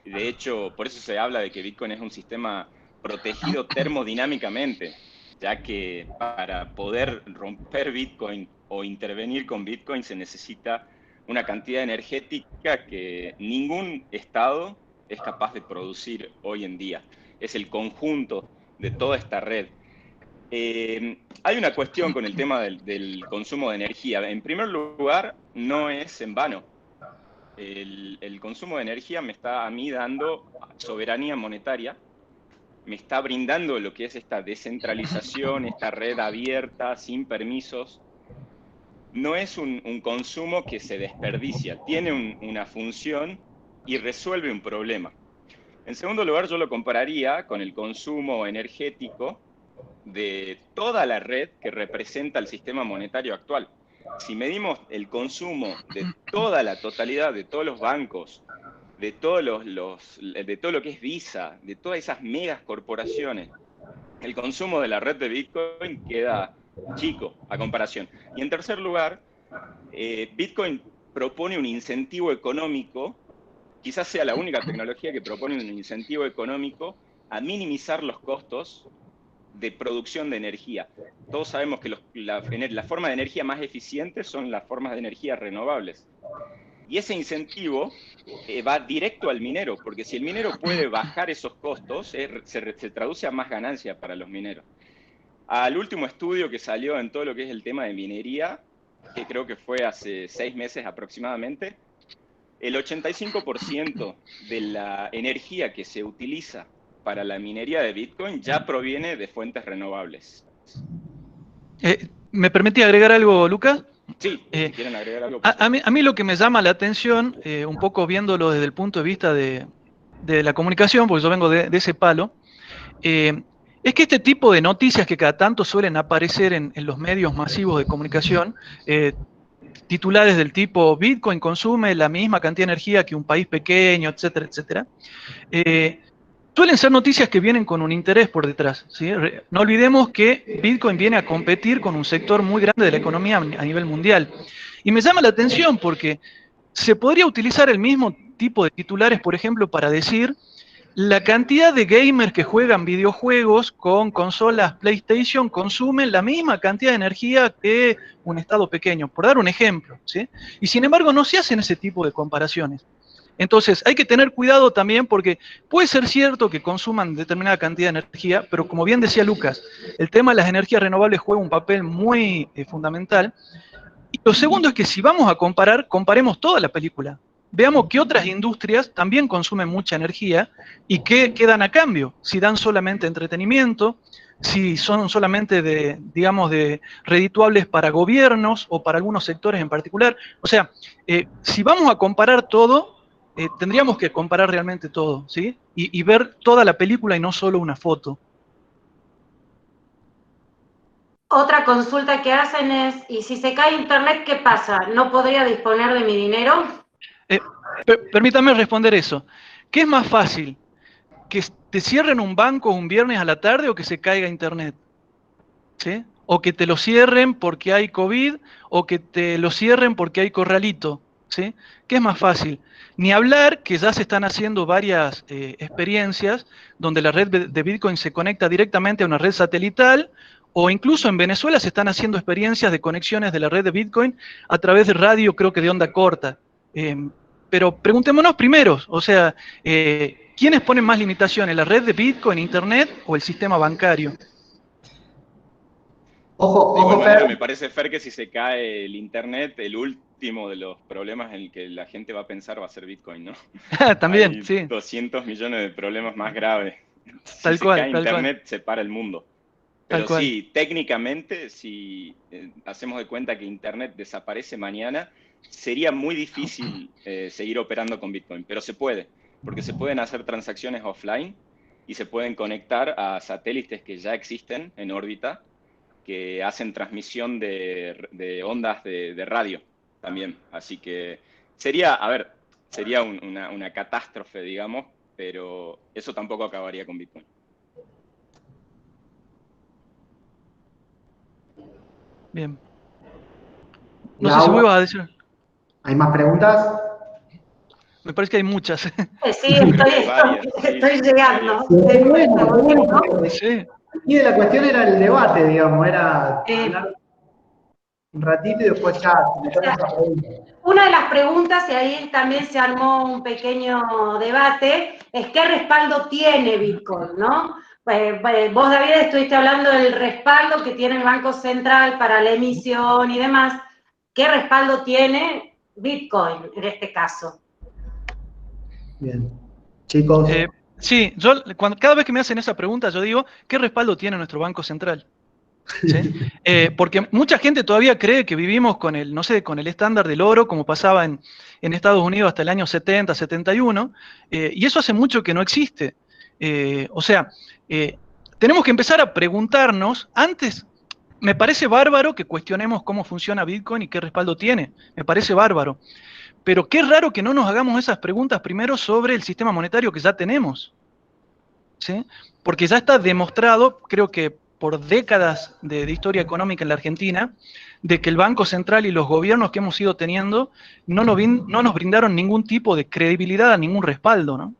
De hecho, por eso se habla de que Bitcoin es un sistema protegido termodinámicamente, ya que para poder romper Bitcoin o intervenir con Bitcoin se necesita una cantidad energética que ningún estado es capaz de producir hoy en día. Es el conjunto de toda esta red. Hay una cuestión con el tema del consumo de energía. En primer lugar, no es en vano. El consumo de energía me está a mí dando soberanía monetaria, me está brindando lo que es esta descentralización, esta red abierta, sin permisos. No es un consumo que se desperdicia, tiene una función y resuelve un problema. En segundo lugar, yo lo compararía con el consumo energético de toda la red que representa el sistema monetario actual. Si medimos el consumo de toda la totalidad de todos los bancos, de todo lo que es Visa, de todas esas megas corporaciones, el consumo de la red de Bitcoin queda chico a comparación. Y en tercer lugar, Bitcoin propone un incentivo económico, quizás sea la única tecnología que propone un incentivo económico a minimizar los costos de producción de energía. Todos sabemos que la forma de energía más eficiente son las formas de energía renovables. Y ese incentivo va directo al minero, porque si el minero puede bajar esos costos, se traduce a más ganancia para los mineros. Al último estudio que salió en todo lo que es el tema de minería, que creo que fue hace 6 meses aproximadamente, el 85% de la energía que se utiliza para la minería de Bitcoin ya proviene de fuentes renovables. ¿Me permití agregar algo, Lucas? Sí, si quieren agregar algo. A mí lo que me llama la atención, un poco viéndolo desde el punto de vista de la comunicación, porque yo vengo de ese palo, es que este tipo de noticias que cada tanto suelen aparecer en los medios masivos de comunicación, titulares del tipo Bitcoin consume la misma cantidad de energía que un país pequeño, etcétera, etcétera, suelen ser noticias que vienen con un interés por detrás, ¿sí? No olvidemos que Bitcoin viene a competir con un sector muy grande de la economía a nivel mundial. Y me llama la atención porque se podría utilizar el mismo tipo de titulares, por ejemplo, para decir la cantidad de gamers que juegan videojuegos con consolas PlayStation consumen la misma cantidad de energía que un estado pequeño, por dar un ejemplo, ¿sí? Y sin embargo no se hacen ese tipo de comparaciones. Entonces hay que tener cuidado también porque puede ser cierto que consuman determinada cantidad de energía, pero como bien decía Lucas, el tema de las energías renovables juega un papel muy fundamental. Y lo segundo es que si vamos a comparar, comparemos toda la película. Veamos qué otras industrias también consumen mucha energía y qué quedan a cambio. Si dan solamente entretenimiento, si son solamente digamos, de redituables para gobiernos o para algunos sectores en particular. O sea, si vamos a comparar todo, tendríamos que comparar realmente todo, ¿sí? Y ver toda la película y no solo una foto. Otra consulta que hacen es, ¿y si se cae internet, qué pasa? ¿No podría disponer de mi dinero? Permítame responder eso. ¿Qué es más fácil? ¿Que te cierren un banco un viernes a la tarde o que se caiga internet? ¿Sí? O que te lo cierren porque hay COVID o que te lo cierren porque hay corralito. ¿Sí? ¿Qué es más fácil? Ni hablar que ya se están haciendo varias experiencias donde la red de Bitcoin se conecta directamente a una red satelital, o incluso en Venezuela se están haciendo experiencias de conexiones de la red de Bitcoin a través de radio, creo que de onda corta. Pero preguntémonos primero, o sea, ¿quiénes ponen más limitaciones, la red de Bitcoin, Internet o el sistema bancario? Ojo, De igual ojo, manera, Fer. me parece, Fer, que si se cae el Internet, el último de los problemas en el que la gente va a pensar va a ser Bitcoin, ¿no? También, Hay sí, 200 millones de problemas más graves. Si tal se cual, cae tal cual, Internet, se para el mundo. tal Pero cual. sí, técnicamente, si hacemos de cuenta que Internet desaparece mañana, sería muy difícil seguir operando con Bitcoin. Pero se puede, porque se pueden hacer transacciones offline y se pueden conectar a satélites que ya existen en órbita, que hacen transmisión de ondas de radio también. Así que sería, a ver, sería una catástrofe, digamos, pero eso tampoco acabaría con Bitcoin. Bien. No sé si vos ibas a decir. ¿Hay más preguntas? Me parece que hay muchas. Sí, estoy llegando. Sí. Y de la cuestión era el debate, digamos, era hablar un ratito y después ya metemos a preguntas. Una de las preguntas, y ahí también se armó un pequeño debate, es qué respaldo tiene Bitcoin, ¿no? Vos, David, estuviste hablando del respaldo que tiene el Banco Central para la emisión y demás. ¿Qué respaldo tiene Bitcoin en este caso? Bien. Chicos. Sí, cada vez que me hacen esa pregunta, yo digo, ¿qué respaldo tiene nuestro Banco Central? ¿Sí? Porque mucha gente todavía cree que vivimos con el, no sé, con el estándar del oro, como pasaba en Estados Unidos hasta el año 70, 71, y eso hace mucho que no existe. O sea, tenemos que empezar a preguntarnos, antes, me parece bárbaro que cuestionemos cómo funciona Bitcoin y qué respaldo tiene, me parece bárbaro, pero qué raro que no nos hagamos esas preguntas primero sobre el sistema monetario que ya tenemos, ¿sí? Porque ya está demostrado, creo que por décadas de historia económica en la Argentina, de que el Banco Central y los gobiernos que hemos ido teniendo no nos brindaron ningún tipo de credibilidad, ningún respaldo, ¿no?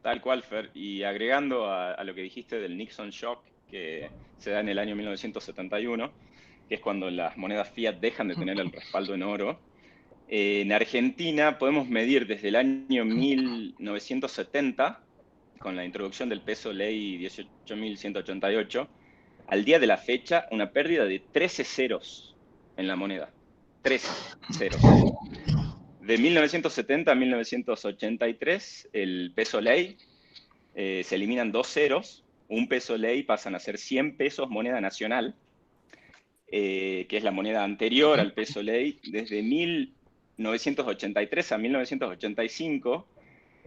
Tal cual, Fer. Y agregando a lo que dijiste del Nixon Shock, que se da en el año 1971, que es cuando las monedas fiat dejan de tener el respaldo en oro, en Argentina podemos medir desde el año 1970, con la introducción del peso ley 18.188, al día de la fecha, una pérdida de 13 ceros en la moneda. 13 ceros. De 1970 a 1983, el peso ley, se eliminan 2 ceros. Un peso ley pasan a ser 100 pesos moneda nacional, que es la moneda anterior al peso ley. Desde 1983 a 1985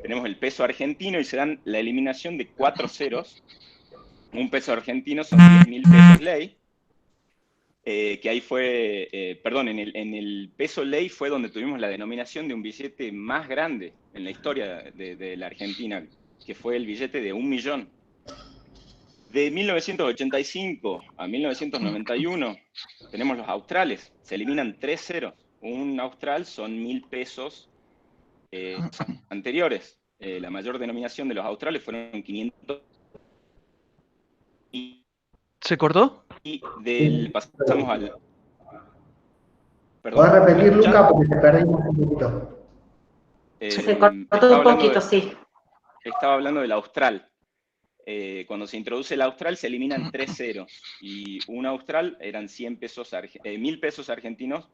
tenemos el peso argentino y se dan la eliminación de 4 ceros. Un peso argentino son 10.000 pesos ley. Que ahí fue, en el peso ley fue donde tuvimos la denominación de un billete más grande en la historia de la Argentina, que fue el billete de 1 millón. De 1985 a 1991 tenemos los australes, se eliminan 3 ceros. Un austral son 1.000 pesos anteriores. La mayor denominación de los australes fueron 500. ¿Se cortó? Y pasamos al... ¿Podés repetir, Luca, porque te perdimos un poquito? Se cortó un poquito, sí. Estaba hablando del austral. Cuando se introduce el austral se eliminan 3 ceros. Y un austral eran 1.000 pesos argentinos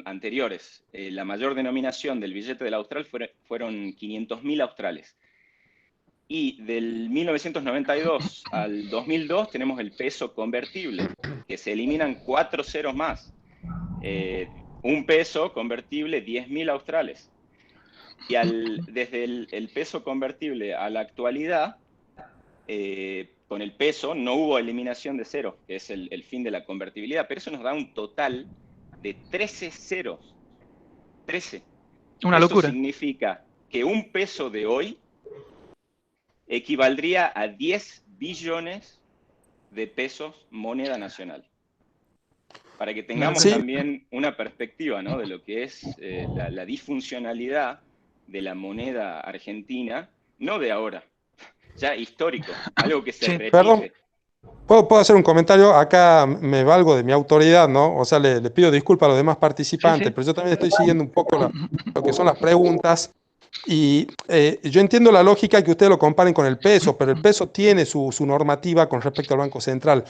anteriores. La mayor denominación del billete del austral fueron 500.000 australes. Y del 1992 al 2002 tenemos el peso convertible, que se eliminan 4 ceros más. Un peso convertible, 10.000 australes. Y desde el peso convertible a la actualidad, con el peso no hubo eliminación de ceros, que es el fin de la convertibilidad, pero eso nos da un total de 13 ceros. 13. Una locura. Eso significa que un peso de hoy equivaldría a 10 billones de pesos moneda nacional. Para que tengamos también una perspectiva, ¿no?, de lo que es la disfuncionalidad de la moneda argentina, no de ahora, ya histórico, algo que se repite. Perdón, ¿puedo hacer un comentario? Acá me valgo de mi autoridad, ¿no? O sea, le pido disculpas a los demás participantes, pero yo también estoy siguiendo un poco lo que son las preguntas. Y yo entiendo la lógica que ustedes lo comparen con el peso, pero el peso tiene su normativa con respecto al Banco Central.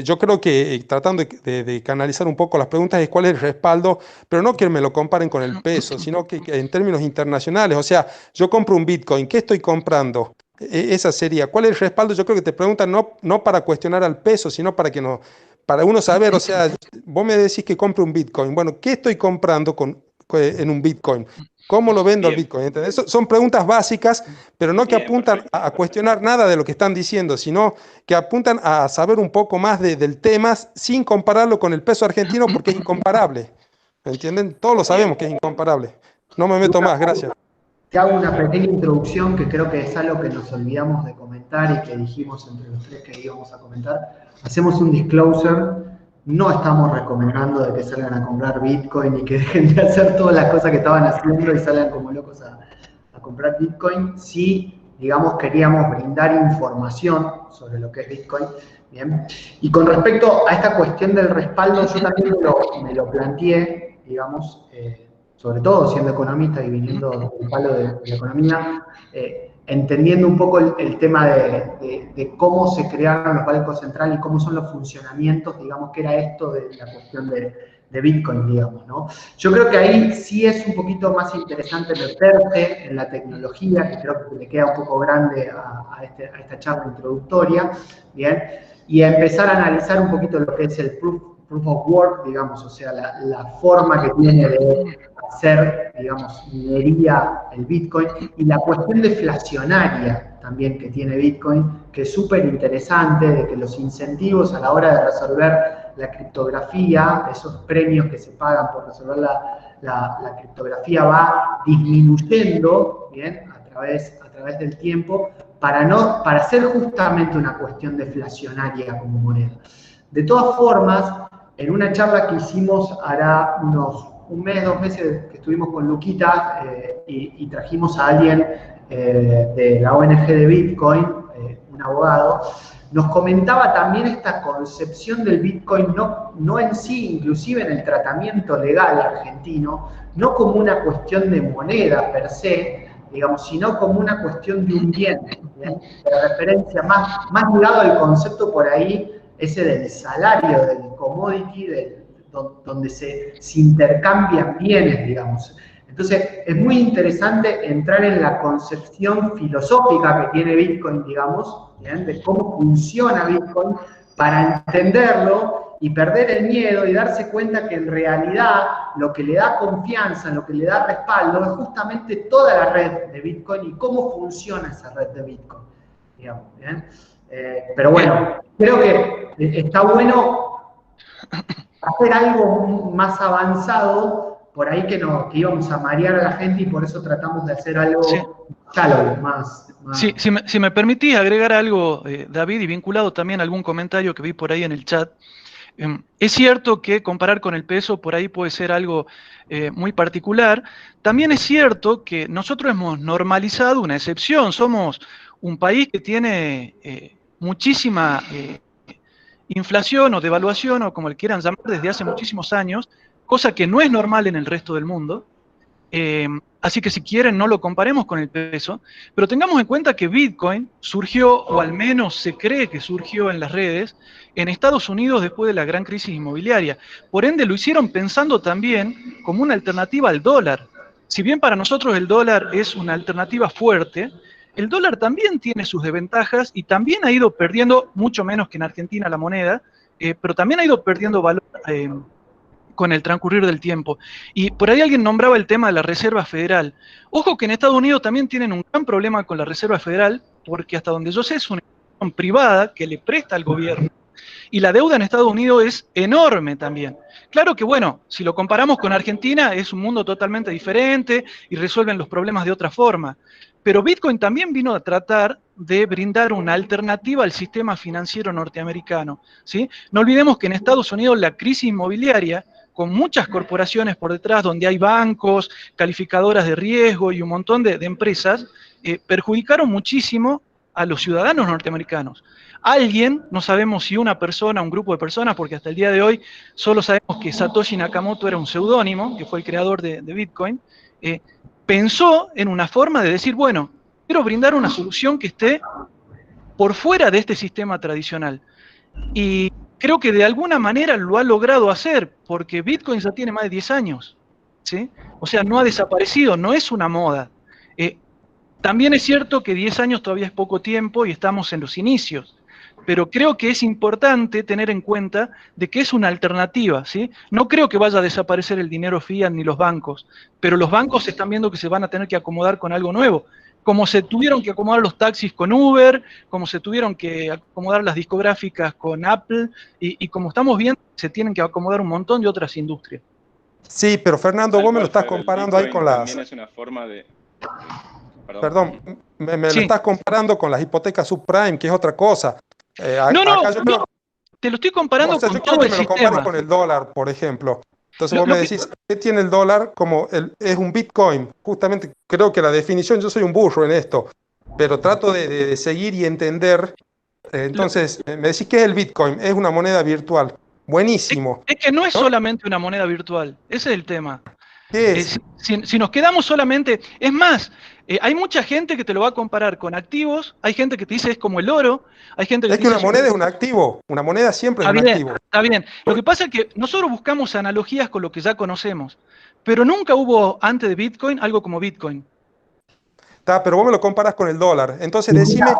Yo creo que tratando de canalizar un poco las preguntas es cuál es el respaldo, pero no que me lo comparen con el peso, sino que en términos internacionales. O sea, yo compro un Bitcoin, ¿qué estoy comprando? Esa sería, ¿cuál es el respaldo? Yo creo que te preguntan no para cuestionar al peso, sino para uno saber, o sea, vos me decís que compro un Bitcoin. Bueno, ¿qué estoy comprando en un Bitcoin? ¿Cómo lo vendo al Bitcoin? ¿Entendés? Son preguntas básicas, pero no que apuntan a cuestionar nada de lo que están diciendo, sino que apuntan a saber un poco más del tema sin compararlo con el peso argentino porque es incomparable. ¿Entienden? Todos lo sabemos que es incomparable. No me meto más, gracias. Te hago una pequeña introducción que creo que es algo que nos olvidamos de comentar y que dijimos entre los tres que íbamos a comentar. Hacemos un disclosure. No estamos recomendando de que salgan a comprar Bitcoin y que dejen de hacer todas las cosas que estaban haciendo y salgan como locos a comprar Bitcoin. Sí, digamos, queríamos brindar información sobre lo que es Bitcoin. Bien. Y con respecto a esta cuestión del respaldo, yo también me lo planteé, digamos, sobre todo siendo economista y viniendo del palo de la economía, entendiendo un poco el tema de cómo se crearon los bancos centrales y cómo son los funcionamientos, digamos, que era esto de la cuestión de Bitcoin, digamos, ¿no? Yo creo que ahí sí es un poquito más interesante meterse en la tecnología, que creo que le queda un poco grande a esta charla introductoria, ¿bien? Y a empezar a analizar un poquito lo que es el proof of work, digamos, o sea, la forma que tiene de hacer, digamos, minería el Bitcoin, y la cuestión deflacionaria también que tiene Bitcoin, que es súper interesante, de que los incentivos a la hora de resolver la criptografía, esos premios que se pagan por resolver la criptografía va disminuyendo, ¿bien? A través del tiempo, para ser justamente una cuestión deflacionaria como moneda. De todas formas, en una charla que hicimos hará un mes, 2 meses que estuvimos con Luquita y trajimos a alguien de la ONG de Bitcoin, un abogado, nos comentaba también esta concepción del Bitcoin, no en sí, inclusive en el tratamiento legal argentino, no como una cuestión de moneda per se, digamos, sino como una cuestión de un bien, ¿bien? De referencia más ligado al concepto por ahí, ese del salario, del commodity, donde se intercambian bienes, digamos. Entonces, es muy interesante entrar en la concepción filosófica que tiene Bitcoin, digamos, ¿bien? De cómo funciona Bitcoin, para entenderlo y perder el miedo y darse cuenta que en realidad lo que le da confianza, lo que le da respaldo, es justamente toda la red de Bitcoin y cómo funciona esa red de Bitcoin, digamos, ¿bien? Pero bueno, creo que está bueno hacer algo más avanzado, por ahí que íbamos a marear a la gente y por eso tratamos de hacer algo más. Sí, si me permitís agregar algo, David, y vinculado también a algún comentario que vi por ahí en el chat. Es cierto que comparar con el peso por ahí puede ser algo muy particular. También es cierto que nosotros hemos normalizado una excepción. Somos un país que tiene muchísima inflación o devaluación, o como le quieran llamar, desde hace muchísimos años, cosa que no es normal en el resto del mundo. Así que si quieren no lo comparemos con el peso, pero tengamos en cuenta que Bitcoin surgió, o al menos se cree que surgió en las redes, en Estados Unidos después de la gran crisis inmobiliaria. Por ende lo hicieron pensando también como una alternativa al dólar. Si bien para nosotros el dólar es una alternativa fuerte, el dólar también tiene sus desventajas y también ha ido perdiendo, mucho menos que en Argentina la moneda, pero también ha ido perdiendo valor con el transcurrir del tiempo. Y por ahí alguien nombraba el tema de la Reserva Federal. Ojo que en Estados Unidos también tienen un gran problema con la Reserva Federal, porque hasta donde yo sé es una institución privada que le presta al gobierno, y la deuda en Estados Unidos es enorme también. Claro que, bueno, si lo comparamos con Argentina, es un mundo totalmente diferente y resuelven los problemas de otra forma. Pero Bitcoin también vino a tratar de brindar una alternativa al sistema financiero norteamericano, ¿sí? No olvidemos que en Estados Unidos la crisis inmobiliaria, con muchas corporaciones por detrás, donde hay bancos, calificadoras de riesgo y un montón de empresas, perjudicaron muchísimo a los ciudadanos norteamericanos. Alguien, no sabemos si una persona, un grupo de personas, porque hasta el día de hoy solo sabemos que Satoshi Nakamoto era un seudónimo, que fue el creador de Bitcoin, pensó en una forma de decir, bueno, quiero brindar una solución que esté por fuera de este sistema tradicional. Y creo que de alguna manera lo ha logrado hacer, porque Bitcoin ya tiene más de 10 años, ¿sí? O sea, no ha desaparecido, no es una moda. También es cierto que 10 años todavía es poco tiempo y estamos en los inicios, pero creo que es importante tener en cuenta de que es una alternativa, ¿sí? No creo que vaya a desaparecer el dinero fiat ni los bancos, pero los bancos están viendo que se van a tener que acomodar con algo nuevo, como se tuvieron que acomodar los taxis con Uber, como se tuvieron que acomodar las discográficas con Apple, y como estamos viendo, se tienen que acomodar un montón de otras industrias. Sí, pero Fernando, vos me lo estás comparando ahí con las... También es una forma de... Perdón, me lo estás comparando con las hipotecas subprime, que es otra cosa. No, te lo estoy comparando con todo el sistema. Yo quiero que me lo compares con el dólar, por ejemplo. Entonces vos me decís, ¿qué tiene el dólar? Como es un Bitcoin. Justamente creo que la definición, yo soy un burro en esto, pero trato de seguir y entender. Entonces, me decís que es el Bitcoin, es una moneda virtual. Buenísimo. Es que no es solamente una moneda virtual, ese es el tema. ¿Qué es? Si nos quedamos solamente... Es más, hay mucha gente que te lo va a comparar con activos, hay gente que te dice es como el oro, hay gente que es que una moneda es un activo, una moneda siempre es un activo. Está bien, lo que pasa es que nosotros buscamos analogías con lo que ya conocemos, pero nunca hubo antes de Bitcoin algo como Bitcoin. Pero vos me lo comparas con el dólar, entonces decime,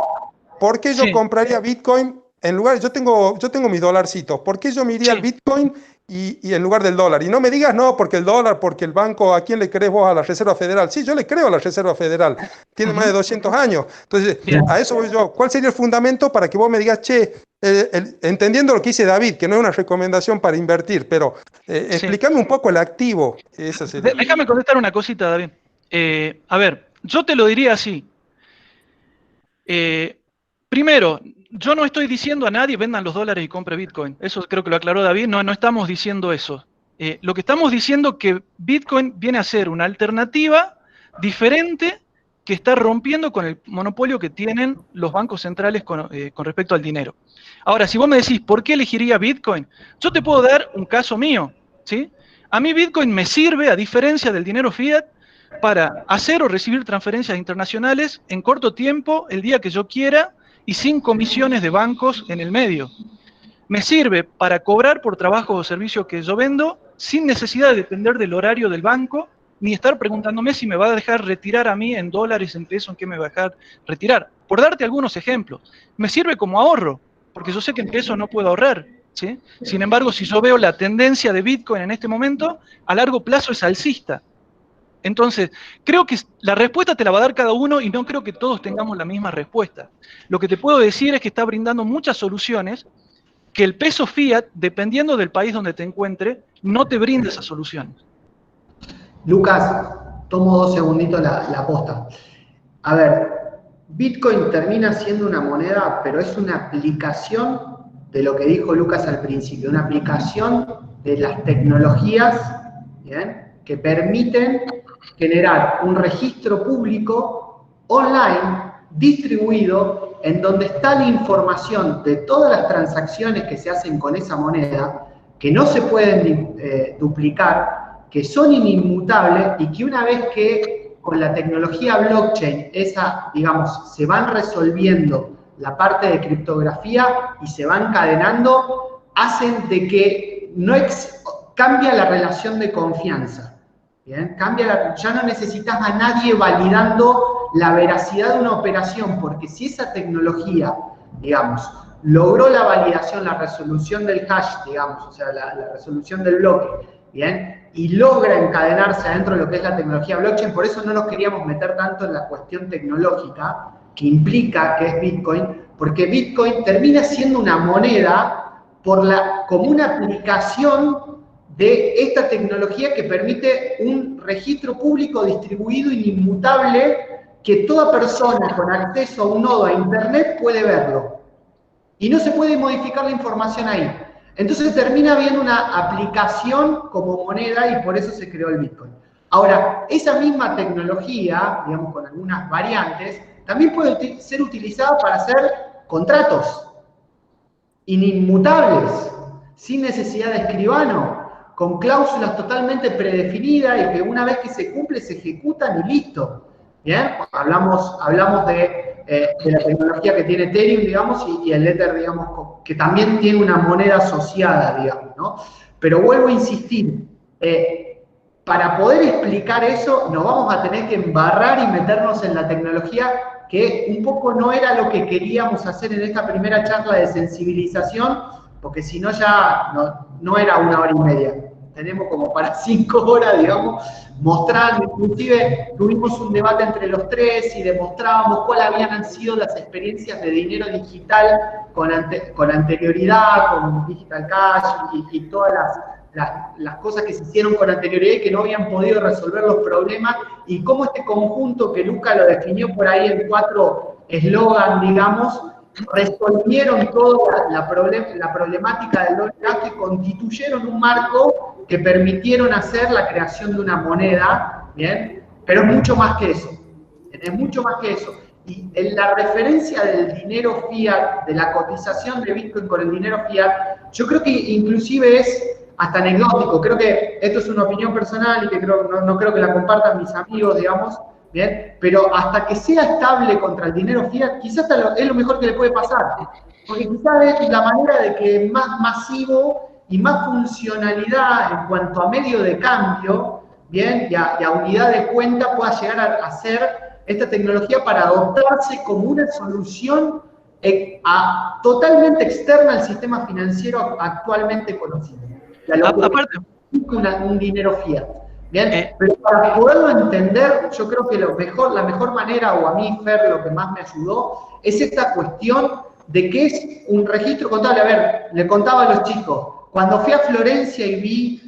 ¿por qué yo compraría Bitcoin en lugar, yo tengo mis dolarcitos, ¿por qué yo me iría al Bitcoin y en lugar del dólar? Y no me digas, no, porque el dólar, porque el banco, ¿a quién le crees vos? A la Reserva Federal. Sí, yo le creo a la Reserva Federal, tiene más de 200 años. Entonces, a eso voy yo. ¿Cuál sería el fundamento para que vos me digas, che, entendiendo lo que dice David, que no es una recomendación para invertir, pero explícame un poco el activo? Eso sería. Déjame contestar una cosita, David. A ver, yo te lo diría así. Primero, yo no estoy diciendo a nadie vendan los dólares y compre Bitcoin. Eso creo que lo aclaró David. No estamos diciendo eso. Lo que estamos diciendo es que Bitcoin viene a ser una alternativa diferente que está rompiendo con el monopolio que tienen los bancos centrales con respecto al dinero. Ahora, si vos me decís, ¿por qué elegiría Bitcoin? Yo te puedo dar un caso mío, ¿sí? A mí Bitcoin me sirve, a diferencia del dinero fiat, para hacer o recibir transferencias internacionales en corto tiempo, el día que yo quiera, y sin comisiones de bancos en el medio. Me sirve para cobrar por trabajos o servicios que yo vendo sin necesidad de depender del horario del banco, ni estar preguntándome si me va a dejar retirar a mí en dólares, en pesos, en qué me va a dejar retirar. Por darte algunos ejemplos, me sirve como ahorro, porque yo sé que en pesos no puedo ahorrar, ¿sí? Sin embargo, si yo veo la tendencia de Bitcoin en este momento, a largo plazo es alcista. Entonces, creo que la respuesta te la va a dar cada uno y no creo que todos tengamos la misma respuesta. Lo que te puedo decir es que está brindando muchas soluciones que el peso fiat, dependiendo del país donde te encuentre, no te brinda esas soluciones. Lucas, tomo 2 segunditos la posta. A ver, Bitcoin termina siendo una moneda, pero es una aplicación de lo que dijo Lucas al principio, una aplicación de las tecnologías, ¿bien?, que permiten generar un registro público online distribuido en donde está la información de todas las transacciones que se hacen con esa moneda, que no se pueden duplicar, que son inmutables y que una vez que con la tecnología blockchain digamos, se van resolviendo la parte de criptografía y se van encadenando, hacen de que cambia la relación de confianza. ¿Bien? Ya no necesitas a nadie validando la veracidad de una operación, porque si esa tecnología, digamos, logró la validación, la resolución del hash, digamos, o sea, la resolución del bloque, ¿bien?, y logra encadenarse adentro de lo que es la tecnología blockchain, por eso no nos queríamos meter tanto en la cuestión tecnológica que implica que es Bitcoin, porque Bitcoin termina siendo una moneda como una aplicación de esta tecnología que permite un registro público distribuido e inmutable que toda persona con acceso a un nodo a internet puede verlo. Y no se puede modificar la información ahí. Entonces termina habiendo una aplicación como moneda y por eso se creó el Bitcoin. Ahora, esa misma tecnología, digamos con algunas variantes, también puede ser utilizada para hacer contratos inmutables, sin necesidad de escribano, con cláusulas totalmente predefinidas y que una vez que se cumple se ejecutan y listo. ¿Bien? Hablamos de la tecnología que tiene Ethereum, digamos, y el Ether, digamos, que también tiene una moneda asociada, digamos, ¿no? Pero vuelvo a insistir, para poder explicar eso nos vamos a tener que embarrar y meternos en la tecnología, que un poco no era lo que queríamos hacer en esta primera charla de sensibilización, porque si no ya no era 1 hora y media. Tenemos como para 5 horas, digamos, mostrando, inclusive tuvimos un debate entre los tres y demostrábamos cuáles habían sido las experiencias de dinero digital con anterioridad, con Digital Cash y todas las cosas que se hicieron con anterioridad y que no habían podido resolver los problemas, y cómo este conjunto que Luca lo definió por ahí en 4 eslogans, digamos, resolvieron toda la problemática del dólar que constituyeron un marco que permitieron hacer la creación de una moneda, ¿bien? Pero es mucho más que eso, es mucho más que eso. Y en la referencia del dinero fiat, de la cotización de Bitcoin con el dinero fiat, yo creo que inclusive es hasta anecdótico. Creo que esto es una opinión personal y que no creo que la compartan mis amigos, digamos, ¿bien? Pero hasta que sea estable contra el dinero fiat, quizás es lo mejor que le puede pasar. Porque quizás es la manera de que más masivo y más funcionalidad en cuanto a medio de cambio, ¿bien?, y a unidad de cuenta pueda llegar a ser esta tecnología para adoptarse como una solución totalmente externa al sistema financiero actualmente conocido. Aparte, Un dinero fiat. Bien, pero para poderlo entender, yo creo que la mejor manera, o a mí, Fer, lo que más me ayudó, es esta cuestión de qué es un registro contable. A ver, le contaba a los chicos, cuando fui a Florencia y vi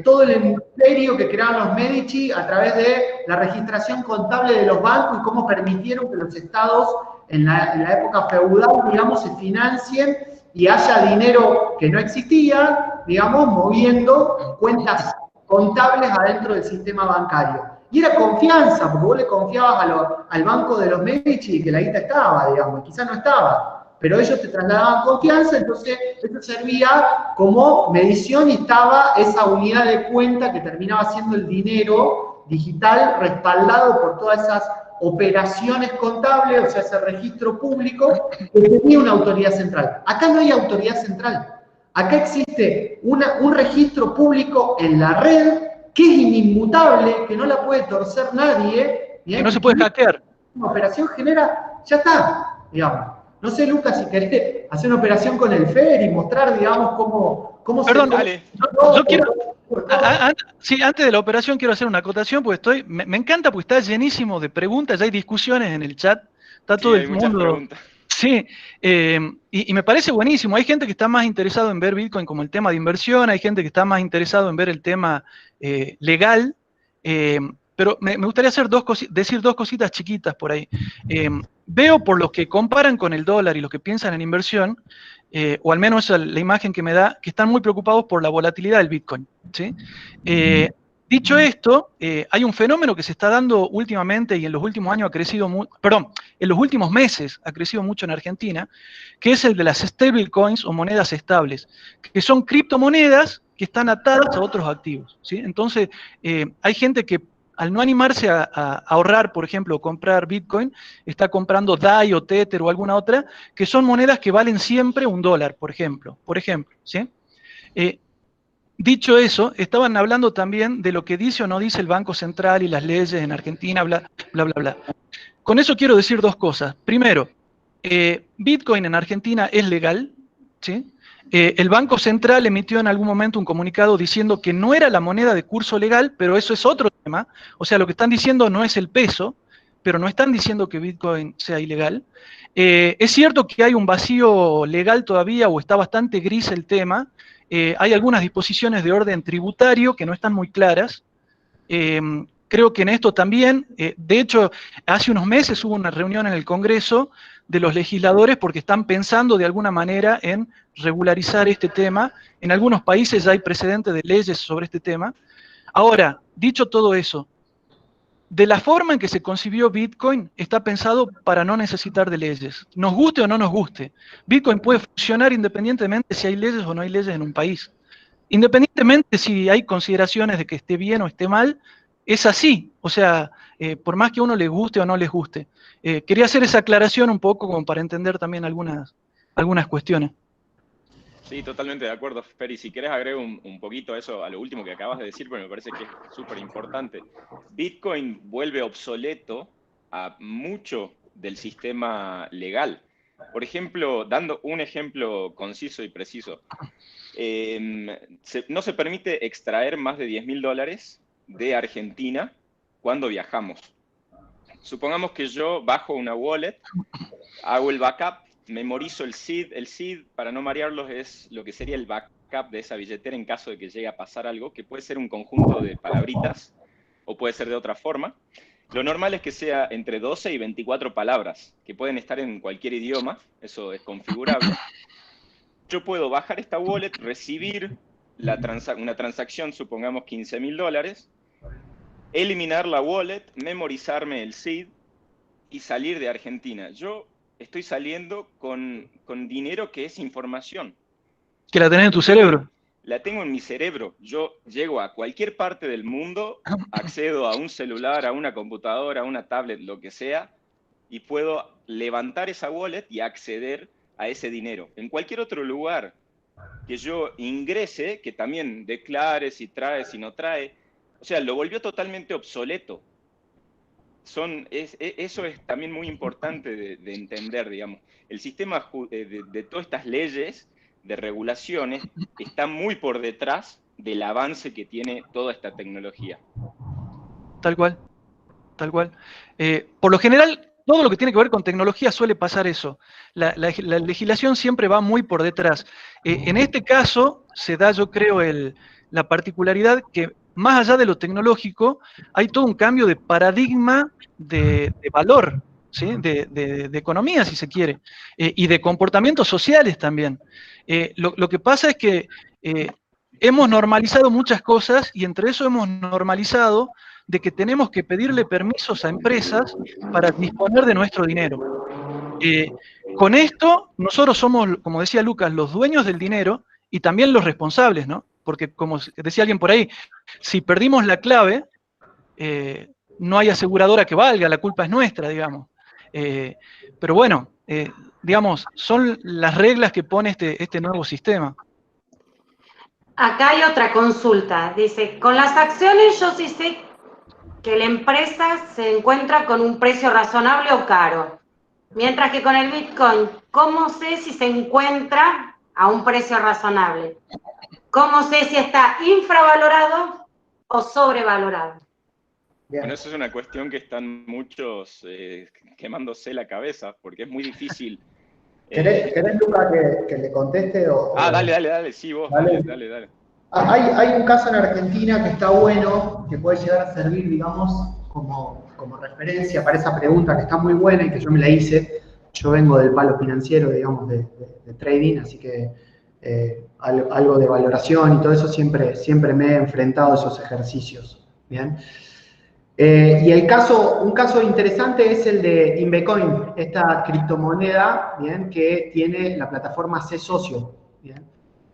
todo el imperio que crearon los Medici a través de la registración contable de los bancos y cómo permitieron que los estados en la época feudal, digamos, se financien y haya dinero que no existía, digamos, moviendo cuentas contables adentro del sistema bancario. Y era confianza, porque vos le confiabas al banco de los Medici y que la guita estaba, digamos, quizás no estaba, pero ellos te trasladaban confianza, entonces esto servía como medición y estaba esa unidad de cuenta que terminaba siendo el dinero digital respaldado por todas esas operaciones contables, o sea, ese registro público que tenía una autoridad central. Acá no hay autoridad central. Acá existe un registro público en la red que es inmutable, que no la puede torcer nadie. que no se puede hackear. Una operación genera, ya está, digamos. No sé, Lucas, si querés hacer una operación con el FER y mostrar, digamos, cómo Perdón, se... Dale. Yo quiero... Sí, antes de la operación quiero hacer una acotación, porque me encanta, porque está llenísimo de preguntas, ya hay discusiones en el chat, está todo el mundo... Sí, y me parece buenísimo. Hay gente que está más interesado en ver Bitcoin como el tema de inversión, hay gente que está más interesado en ver el tema legal, pero me gustaría decir dos cositas chiquitas por ahí. Veo por los que comparan con el dólar y los que piensan en inversión, o al menos esa es la imagen que me da, que están muy preocupados por la volatilidad del Bitcoin, ¿sí? Dicho esto, hay un fenómeno que se está dando últimamente y en los últimos años ha crecido en los últimos meses ha crecido mucho en Argentina, que es el de las stablecoins o monedas estables, que son criptomonedas que están atadas a otros activos, ¿sí? Entonces, hay gente que al no animarse a ahorrar, por ejemplo, o comprar Bitcoin, está comprando DAI o Tether o alguna otra, que son monedas que valen siempre $1, por ejemplo, ¿sí? Dicho eso, estaban hablando también de lo que dice o no dice el Banco Central y las leyes en Argentina, bla, bla, bla, bla. Con eso quiero decir dos cosas. Primero, Bitcoin en Argentina es legal, ¿sí? El Banco Central emitió en algún momento un comunicado diciendo que no era la moneda de curso legal, pero eso es otro tema. O sea, lo que están diciendo no es el peso, pero no están diciendo que Bitcoin sea ilegal. Es cierto que hay un vacío legal todavía, o está bastante gris el tema. Hay algunas disposiciones de orden tributario que no están muy claras. Creo que en esto también, de hecho, hace unos meses hubo una reunión en el Congreso de los legisladores porque están pensando de alguna manera en regularizar este tema. En algunos países ya hay precedentes de leyes sobre este tema. Ahora, dicho todo eso, de la forma en que se concibió Bitcoin, está pensado para no necesitar de leyes. Nos guste o no nos guste, Bitcoin puede funcionar independientemente si hay leyes o no hay leyes en un país. Independientemente si hay consideraciones de que esté bien o esté mal, es así. O sea, por más que a uno le guste o no les guste. Quería hacer esa aclaración un poco como para entender también algunas cuestiones. Sí, totalmente de acuerdo, Fer. Y si querés agrego un poquito a eso, a lo último que acabas de decir, porque me parece que es súper importante. Bitcoin vuelve obsoleto a mucho del sistema legal. Por ejemplo, dando un ejemplo conciso y preciso, no se permite extraer más de $10.000 de Argentina cuando viajamos. Supongamos que yo bajo una wallet, hago el backup, memorizo el seed. El seed, para no marearlos, es lo que sería el backup de esa billetera en caso de que llegue a pasar algo, que puede ser un conjunto de palabritas o puede ser de otra forma. Lo normal es que sea entre 12 y 24 palabras, que pueden estar en cualquier idioma, eso es configurable. Yo puedo bajar esta wallet, recibir una transacción, supongamos $15.000, eliminar la wallet, memorizarme el seed y salir de Argentina. Yo estoy saliendo con dinero que es información. Que la tenés en tu cerebro. La tengo en mi cerebro. Yo llego a cualquier parte del mundo, accedo a un celular, a una computadora, a una tablet, lo que sea, y puedo levantar esa wallet y acceder a ese dinero. En cualquier otro lugar que yo ingrese, que también declare si trae, si no trae, o sea, lo volvió totalmente obsoleto. eso es también muy importante de entender, digamos. El sistema de todas estas leyes, de regulaciones, está muy por detrás del avance que tiene toda esta tecnología. Tal cual, tal cual. Por lo general, todo lo que tiene que ver con tecnología suele pasar eso. La legislación siempre va muy por detrás. En este caso se da, yo creo, la particularidad que más allá de lo tecnológico, hay todo un cambio de paradigma de valor, ¿sí? de economía, si se quiere, y de comportamientos sociales también. Lo que pasa es que hemos normalizado muchas cosas y entre eso hemos normalizado de que tenemos que pedirle permisos a empresas para disponer de nuestro dinero. Con esto, nosotros somos, como decía Lucas, los dueños del dinero y también los responsables, ¿no? Porque, como decía alguien por ahí, si perdimos la clave, no hay aseguradora que valga, la culpa es nuestra, digamos. Pero bueno, digamos, son las reglas que pone este nuevo sistema. Acá hay otra consulta. Dice, con las acciones yo sí sé que la empresa se encuentra con un precio razonable o caro. Mientras que con el Bitcoin, ¿cómo sé si se encuentra a un precio razonable? ¿Cómo sé si está infravalorado o sobrevalorado? Bien. Bueno, eso es una cuestión que están muchos quemándose la cabeza, porque es muy difícil. ¿Querés, Luca, que le conteste? Dale, sí, vos, dale. Hay un caso en Argentina que está bueno, que puede llegar a servir, digamos, como referencia para esa pregunta que está muy buena y que yo me la hice. Yo vengo del palo financiero, digamos, de trading, así que algo de valoración y todo eso siempre me he enfrentado a esos ejercicios. ¿Bien? Y un caso interesante es el de Invecoin, esta criptomoneda, ¿bien? Que tiene la plataforma C-Socio. ¿Bien?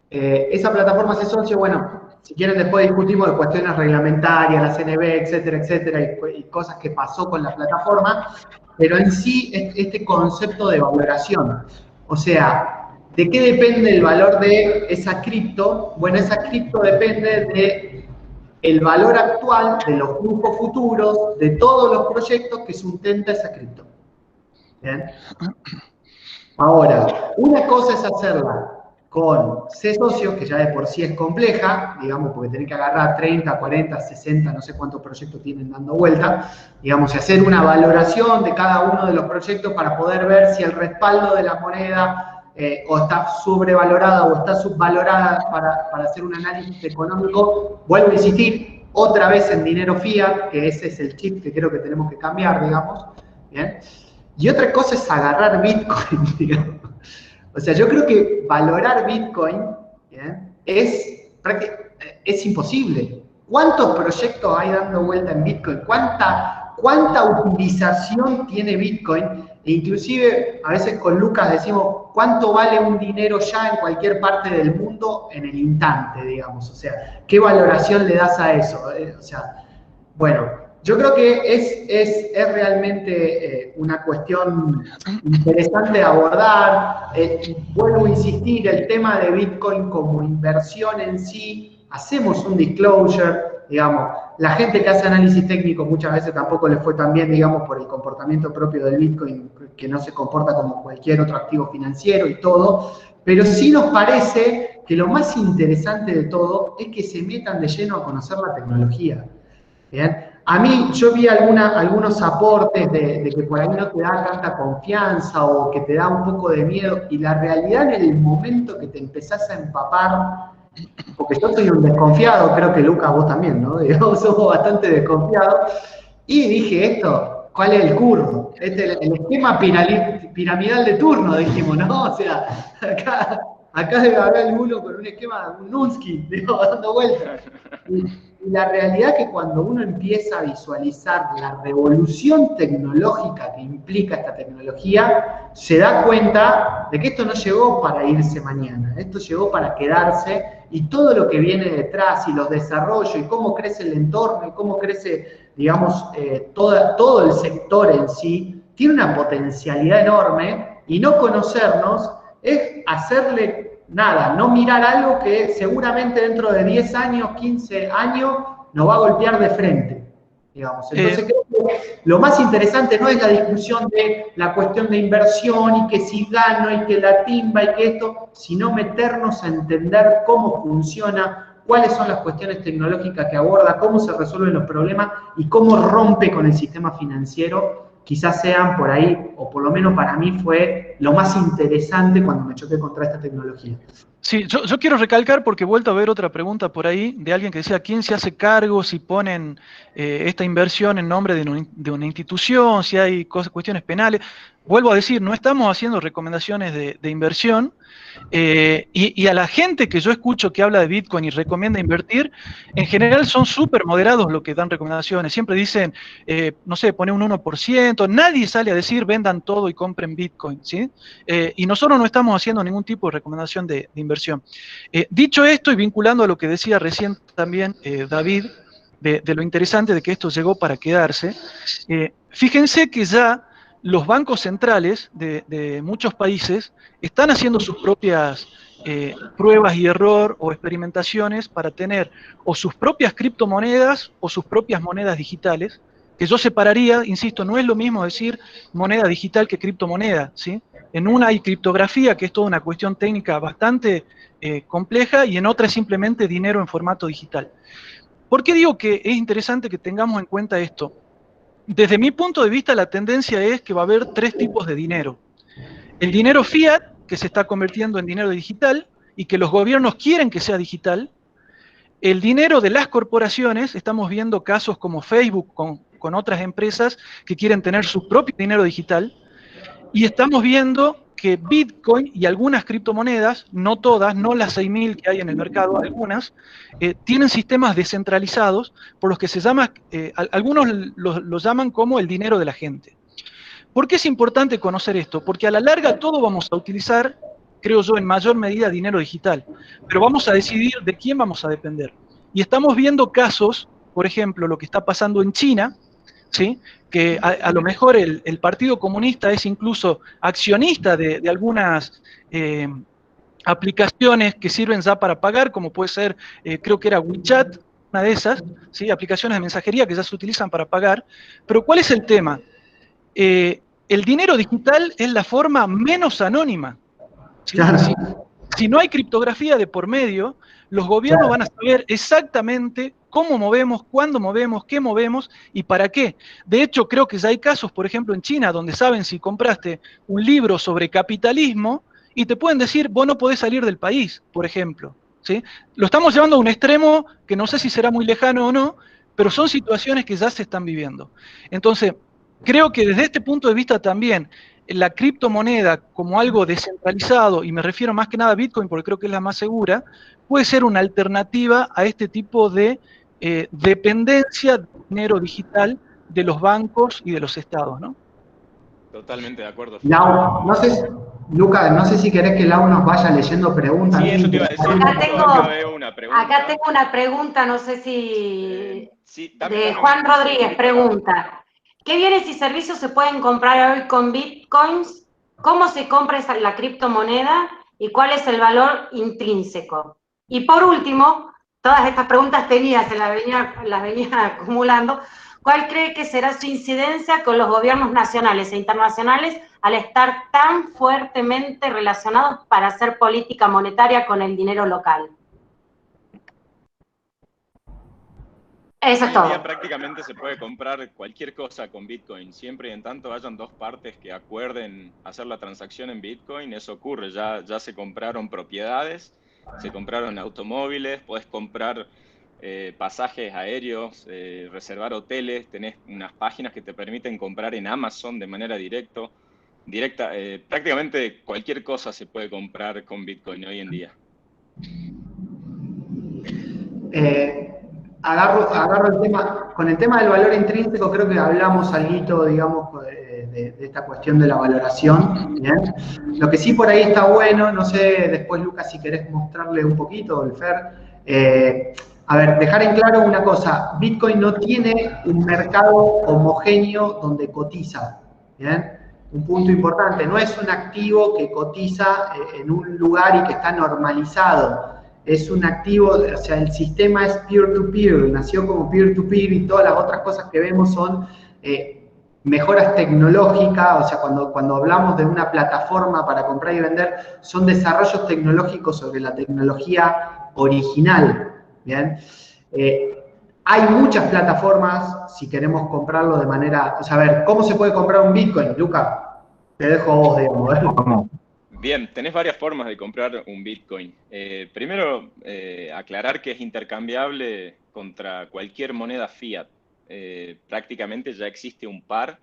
Esa plataforma C-Socio, bueno, si quieren después discutimos de cuestiones reglamentarias, la CNB, etcétera, y cosas que pasó con la plataforma, pero en sí este concepto de valoración. O sea, ¿de qué depende el valor de esa cripto? Bueno, esa cripto depende de el valor actual de los flujos futuros de todos los proyectos que sustenta esa cripto. ¿Bien? Ahora, una cosa es hacerla con C-Socios, que ya de por sí es compleja, digamos, porque tenés que agarrar 30, 40, 60, no sé cuántos proyectos tienen dando vuelta, digamos, y hacer una valoración de cada uno de los proyectos para poder ver si el respaldo de la moneda o está sobrevalorada o está subvalorada para hacer un análisis económico. Vuelvo a insistir, otra vez en dinero fiat, que ese es el chip que creo que tenemos que cambiar, digamos. ¿Bien? Y otra cosa es agarrar Bitcoin, digamos. O sea, yo creo que valorar Bitcoin, ¿bien? Es imposible. ¿Cuántos proyectos hay dando vuelta en Bitcoin? ¿Cuánta utilización tiene Bitcoin? E inclusive, a veces con Lucas decimos, ¿cuánto vale un dinero ya en cualquier parte del mundo en el instante, digamos? O sea, ¿qué valoración le das a eso? O sea, bueno, yo creo que es realmente una cuestión interesante de abordar. Vuelvo a insistir, el tema de Bitcoin como inversión en sí, hacemos un disclosure, digamos, la gente que hace análisis técnico muchas veces tampoco le fue tan bien, digamos, por el comportamiento propio del Bitcoin, que no se comporta como cualquier otro activo financiero y todo, pero sí nos parece que lo más interesante de todo es que se metan de lleno a conocer la tecnología. ¿Bien? A mí, yo vi algunos aportes de que por ahí no te da tanta confianza o que te da un poco de miedo, y la realidad en el momento que te empezás a empapar, porque yo soy un desconfiado, creo que Lucas vos también, ¿no? Digamos, somos bastante desconfiados, y dije ¿cuál es el curro? El esquema piramidal de turno, dijimos, ¿no? O sea, acá debe haber alguno con un esquema, un Nunsky, digo, dando vueltas. Y la realidad es que cuando uno empieza a visualizar la revolución tecnológica que implica esta tecnología, se da cuenta de que esto no llegó para irse mañana, esto llegó para quedarse, y todo lo que viene detrás y los desarrollos y cómo crece el entorno y cómo crece, digamos, todo el sector en sí, tiene una potencialidad enorme, y no conocernos es hacerle nada, no mirar algo que seguramente dentro de 10 años, 15 años, nos va a golpear de frente, digamos. Entonces creo que lo más interesante no es la discusión de la cuestión de inversión y que si gano y que la timba y que esto, sino meternos a entender cómo funciona, cuáles son las cuestiones tecnológicas que aborda, cómo se resuelven los problemas y cómo rompe con el sistema financiero. Quizás sean por ahí, o por lo menos para mí fue lo más interesante cuando me choqué contra esta tecnología. Sí, yo quiero recalcar porque he vuelto a ver otra pregunta por ahí de alguien que decía quién se hace cargo si ponen esta inversión en nombre de una institución, si hay cuestiones penales. Vuelvo a decir, no estamos haciendo recomendaciones de inversión, y a la gente que yo escucho que habla de Bitcoin y recomienda invertir, en general son súper moderados los que dan recomendaciones. Siempre dicen, no sé, pone un 1%, nadie sale a decir vendan todo y compren Bitcoin, ¿sí? Y nosotros no estamos haciendo ningún tipo de recomendación de inversión. Dicho esto, y vinculando a lo que decía recién también David, de lo interesante de que esto llegó para quedarse, fíjense que ya los bancos centrales de muchos países están haciendo sus propias pruebas y error o experimentaciones para tener o sus propias criptomonedas o sus propias monedas digitales, que yo separaría, insisto, no es lo mismo decir moneda digital que criptomoneda, ¿sí? En una hay criptografía, que es toda una cuestión técnica bastante compleja, y en otra es simplemente dinero en formato digital. ¿Por qué digo que es interesante que tengamos en cuenta esto? Desde mi punto de vista, la tendencia es que va a haber tres tipos de dinero. El dinero fiat, que se está convirtiendo en dinero digital y que los gobiernos quieren que sea digital. El dinero de las corporaciones, estamos viendo casos como Facebook con otras empresas que quieren tener su propio dinero digital. Y estamos viendo que Bitcoin y algunas criptomonedas, no todas, no las 6.000 que hay en el mercado, algunas, tienen sistemas descentralizados por los que se llama, algunos lo llaman como el dinero de la gente. ¿Por qué es importante conocer esto? Porque a la larga todos vamos a utilizar, creo yo, en mayor medida dinero digital, pero vamos a decidir de quién vamos a depender. Y estamos viendo casos, por ejemplo, lo que está pasando en China, ¿sí? Que a lo mejor el Partido Comunista es incluso accionista de algunas aplicaciones que sirven ya para pagar, como puede ser, creo que era WeChat, una de esas, ¿sí? Aplicaciones de mensajería que ya se utilizan para pagar. Pero ¿cuál es el tema? El dinero digital es la forma menos anónima. ¿Sí? Claro. Si no hay criptografía de por medio, los gobiernos van a saber exactamente cómo movemos, cuándo movemos, qué movemos y para qué. De hecho, creo que ya hay casos, por ejemplo, en China, donde saben si compraste un libro sobre capitalismo y te pueden decir, vos no podés salir del país, por ejemplo. ¿Sí? Lo estamos llevando a un extremo que no sé si será muy lejano o no, pero son situaciones que ya se están viviendo. Entonces, creo que desde este punto de vista también, la criptomoneda como algo descentralizado, y me refiero más que nada a Bitcoin porque creo que es la más segura, puede ser una alternativa a este tipo de dependencia de dinero digital de los bancos y de los estados, ¿no? Totalmente de acuerdo. Lau, no sé, Luca, no sé si querés que Lau nos vaya leyendo preguntas. Sí, eso te iba a decir. Acá veo una pregunta. Acá tengo una pregunta, no sé si... Sí, de Juan Rodríguez, pregunta. ¿Qué bienes y servicios se pueden comprar hoy con Bitcoins? ¿Cómo se compra la criptomoneda? ¿Y cuál es el valor intrínseco? Y por último, todas estas preguntas se las venía acumulando. ¿Cuál cree que será su incidencia con los gobiernos nacionales e internacionales al estar tan fuertemente relacionados para hacer política monetaria con el dinero local? Eso es todo. Hoy en día prácticamente se puede comprar cualquier cosa con Bitcoin, siempre y en tanto hayan dos partes que acuerden hacer la transacción en Bitcoin. Eso ocurre, ya se compraron propiedades, se compraron automóviles, puedes comprar pasajes aéreos, reservar hoteles, tenés unas páginas que te permiten comprar en Amazon de manera directa. Prácticamente cualquier cosa se puede comprar con Bitcoin hoy en día. Agarro el tema, con el tema del valor intrínseco creo que hablamos algo, digamos, de esta cuestión de la valoración, ¿bien? Lo que sí por ahí está bueno, no sé, después Lucas si querés mostrarle un poquito, el Fer, a ver, dejar en claro una cosa, Bitcoin no tiene un mercado homogéneo donde cotiza, ¿bien? Un punto importante, no es un activo que cotiza en un lugar y que está normalizado. Es un activo, o sea, el sistema es peer-to-peer, nació como peer-to-peer y todas las otras cosas que vemos son mejoras tecnológicas, o sea, cuando hablamos de una plataforma para comprar y vender, son desarrollos tecnológicos sobre la tecnología original, ¿bien? Hay muchas plataformas, si queremos comprarlo de manera, o sea, a ver, ¿cómo se puede comprar un Bitcoin, Luca? Te dejo a vos, digamos. Bien, tenés varias formas de comprar un Bitcoin. Primero, aclarar que es intercambiable contra cualquier moneda fiat. Prácticamente ya existe un par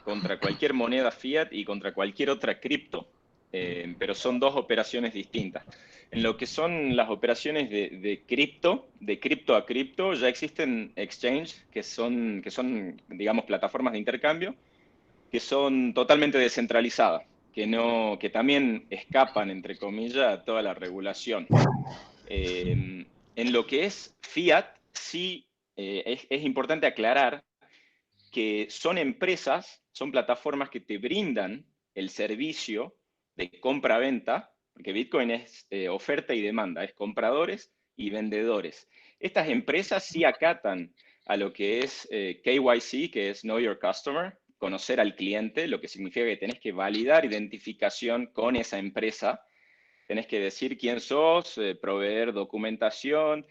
contra cualquier moneda fiat y contra cualquier otra cripto, pero son dos operaciones distintas. En lo que son las operaciones de cripto a cripto, ya existen exchanges que son, digamos, plataformas de intercambio que son totalmente descentralizadas, que también escapan, entre comillas, a toda la regulación. En lo que es fiat, sí es importante aclarar que son empresas, son plataformas que te brindan el servicio de compra-venta, porque Bitcoin es oferta y demanda, es compradores y vendedores. Estas empresas sí acatan a lo que es KYC, que es Know Your Customer, conocer al cliente, lo que significa que tenés que validar identificación con esa empresa. Tenés que decir quién sos, proveer documentación,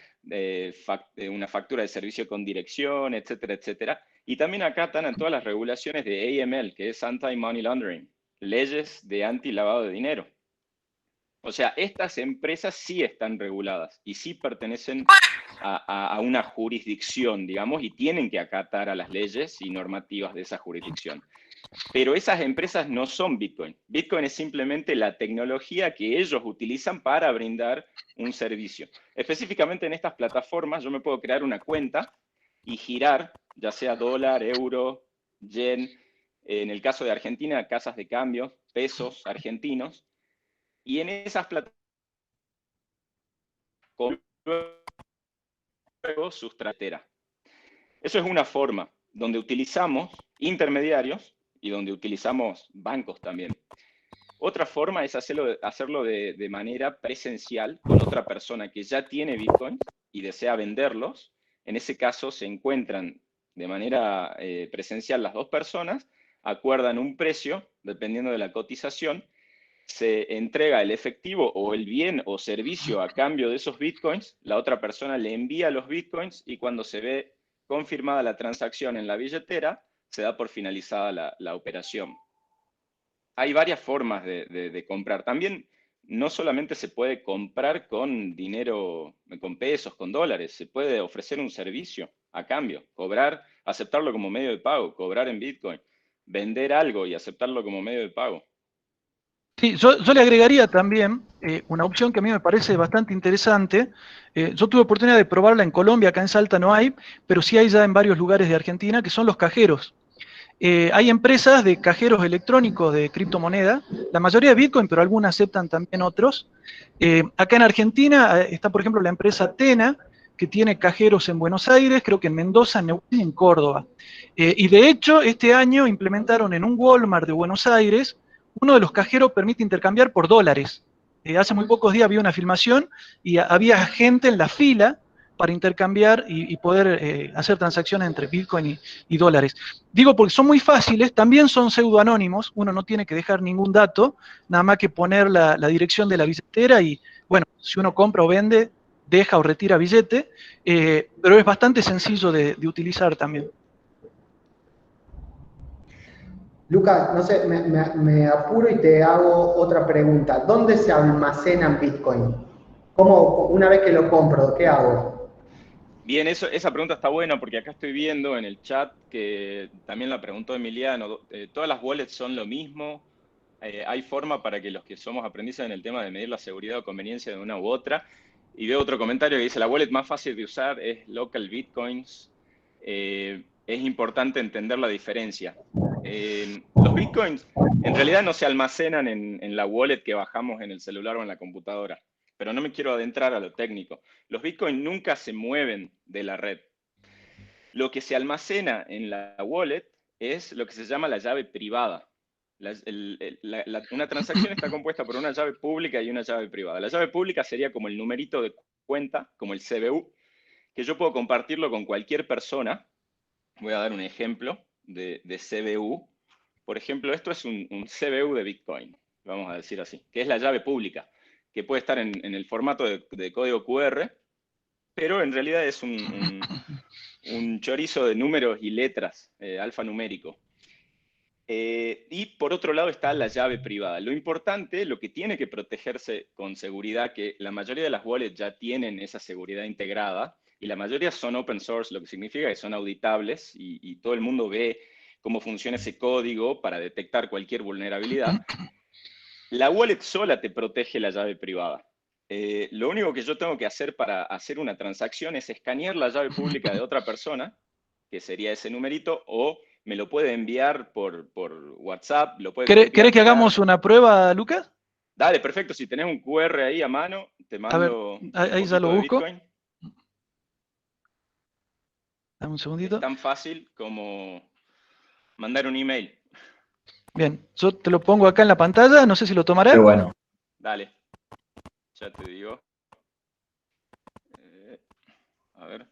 una factura de servicio con dirección, etcétera, etcétera. Y también acatan a todas las regulaciones de AML, que es Anti-Money Laundering, leyes de anti-lavado de dinero. O sea, estas empresas sí están reguladas y sí pertenecen a una jurisdicción, digamos, y tienen que acatar a las leyes y normativas de esa jurisdicción. Pero esas empresas no son Bitcoin. Bitcoin es simplemente la tecnología que ellos utilizan para brindar un servicio. Específicamente en estas plataformas yo me puedo crear una cuenta y girar, ya sea dólar, euro, yen, en el caso de Argentina, casas de cambio, pesos argentinos, y en esas plataformas luego su estrategia. Eso es una forma donde utilizamos intermediarios y donde utilizamos bancos también. Otra forma es hacerlo de manera presencial con otra persona que ya tiene Bitcoin y desea venderlos. En ese caso se encuentran de manera presencial las dos personas, acuerdan un precio dependiendo de la cotización, se entrega el efectivo o el bien o servicio a cambio de esos Bitcoins, la otra persona le envía los Bitcoins y cuando se ve confirmada la transacción en la billetera, se da por finalizada la operación. Hay varias formas de comprar. También no solamente se puede comprar con dinero, con pesos, con dólares, se puede ofrecer un servicio a cambio, cobrar, aceptarlo como medio de pago, cobrar en Bitcoin, vender algo y aceptarlo como medio de pago. Sí, yo le agregaría también una opción que a mí me parece bastante interesante. Yo tuve oportunidad de probarla en Colombia, acá en Salta no hay, pero sí hay ya en varios lugares de Argentina, que son los cajeros. Hay empresas de cajeros electrónicos de criptomoneda, la mayoría de Bitcoin, pero algunas aceptan también otros. Acá en Argentina está, por ejemplo, la empresa Tena, que tiene cajeros en Buenos Aires, creo que en Mendoza, en Neuquén y en Córdoba. Y de hecho, este año implementaron en un Walmart de Buenos Aires, uno de los cajeros permite intercambiar por dólares. Hace muy pocos días había una filmación y había gente en la fila para intercambiar y poder hacer transacciones entre Bitcoin y dólares. Digo porque son muy fáciles, también son pseudoanónimos, uno no tiene que dejar ningún dato, nada más que poner la dirección de la billetera y, bueno, si uno compra o vende, deja o retira billete, pero es bastante sencillo de utilizar también. Luca, no sé, me apuro y te hago otra pregunta. ¿Dónde se almacenan Bitcoin? ¿Cómo, una vez que lo compro, qué hago? Bien, esa pregunta está buena porque acá estoy viendo en el chat que también la preguntó Emiliano, ¿todas las wallets son lo mismo? ¿Hay forma para que los que somos aprendices en el tema de medir la seguridad o conveniencia de una u otra? Y veo otro comentario que dice, la wallet más fácil de usar es Local Bitcoins. Es importante entender la diferencia. Los Bitcoins en realidad no se almacenan en la wallet que bajamos en el celular o en la computadora, pero no me quiero adentrar a lo técnico. Los Bitcoin nunca se mueven de la red. Lo que se almacena en la wallet es lo que se llama la llave privada. Una transacción está compuesta por una llave pública y una llave privada. La llave pública sería como el numerito de cuenta, como el CBU, que yo puedo compartirlo con cualquier persona. Voy a dar un ejemplo. de CBU. Por ejemplo, esto es un CBU de Bitcoin, vamos a decir así, que es la llave pública, que puede estar en el formato de código QR, pero en realidad es un chorizo de números y letras alfanumérico. Y por otro lado está la llave privada. Lo importante, lo que tiene que protegerse con seguridad, que la mayoría de las wallets ya tienen esa seguridad integrada, y la mayoría son open source, lo que significa que son auditables, y todo el mundo ve cómo funciona ese código para detectar cualquier vulnerabilidad. La wallet sola te protege la llave privada. Lo único que yo tengo que hacer para hacer una transacción es escanear la llave pública de otra persona, que sería ese numerito, o me lo puede enviar por WhatsApp. ¿Querés que hagamos una prueba, Lucas? Dale, perfecto. Si tenés un QR ahí a mano, te mando a ver, ahí ya lo busco. Bitcoin. Dame un segundito. Es tan fácil como mandar un email. Bien, yo te lo pongo acá en la pantalla, no sé si lo tomará. Qué bueno. Dale, ya te digo. A ver.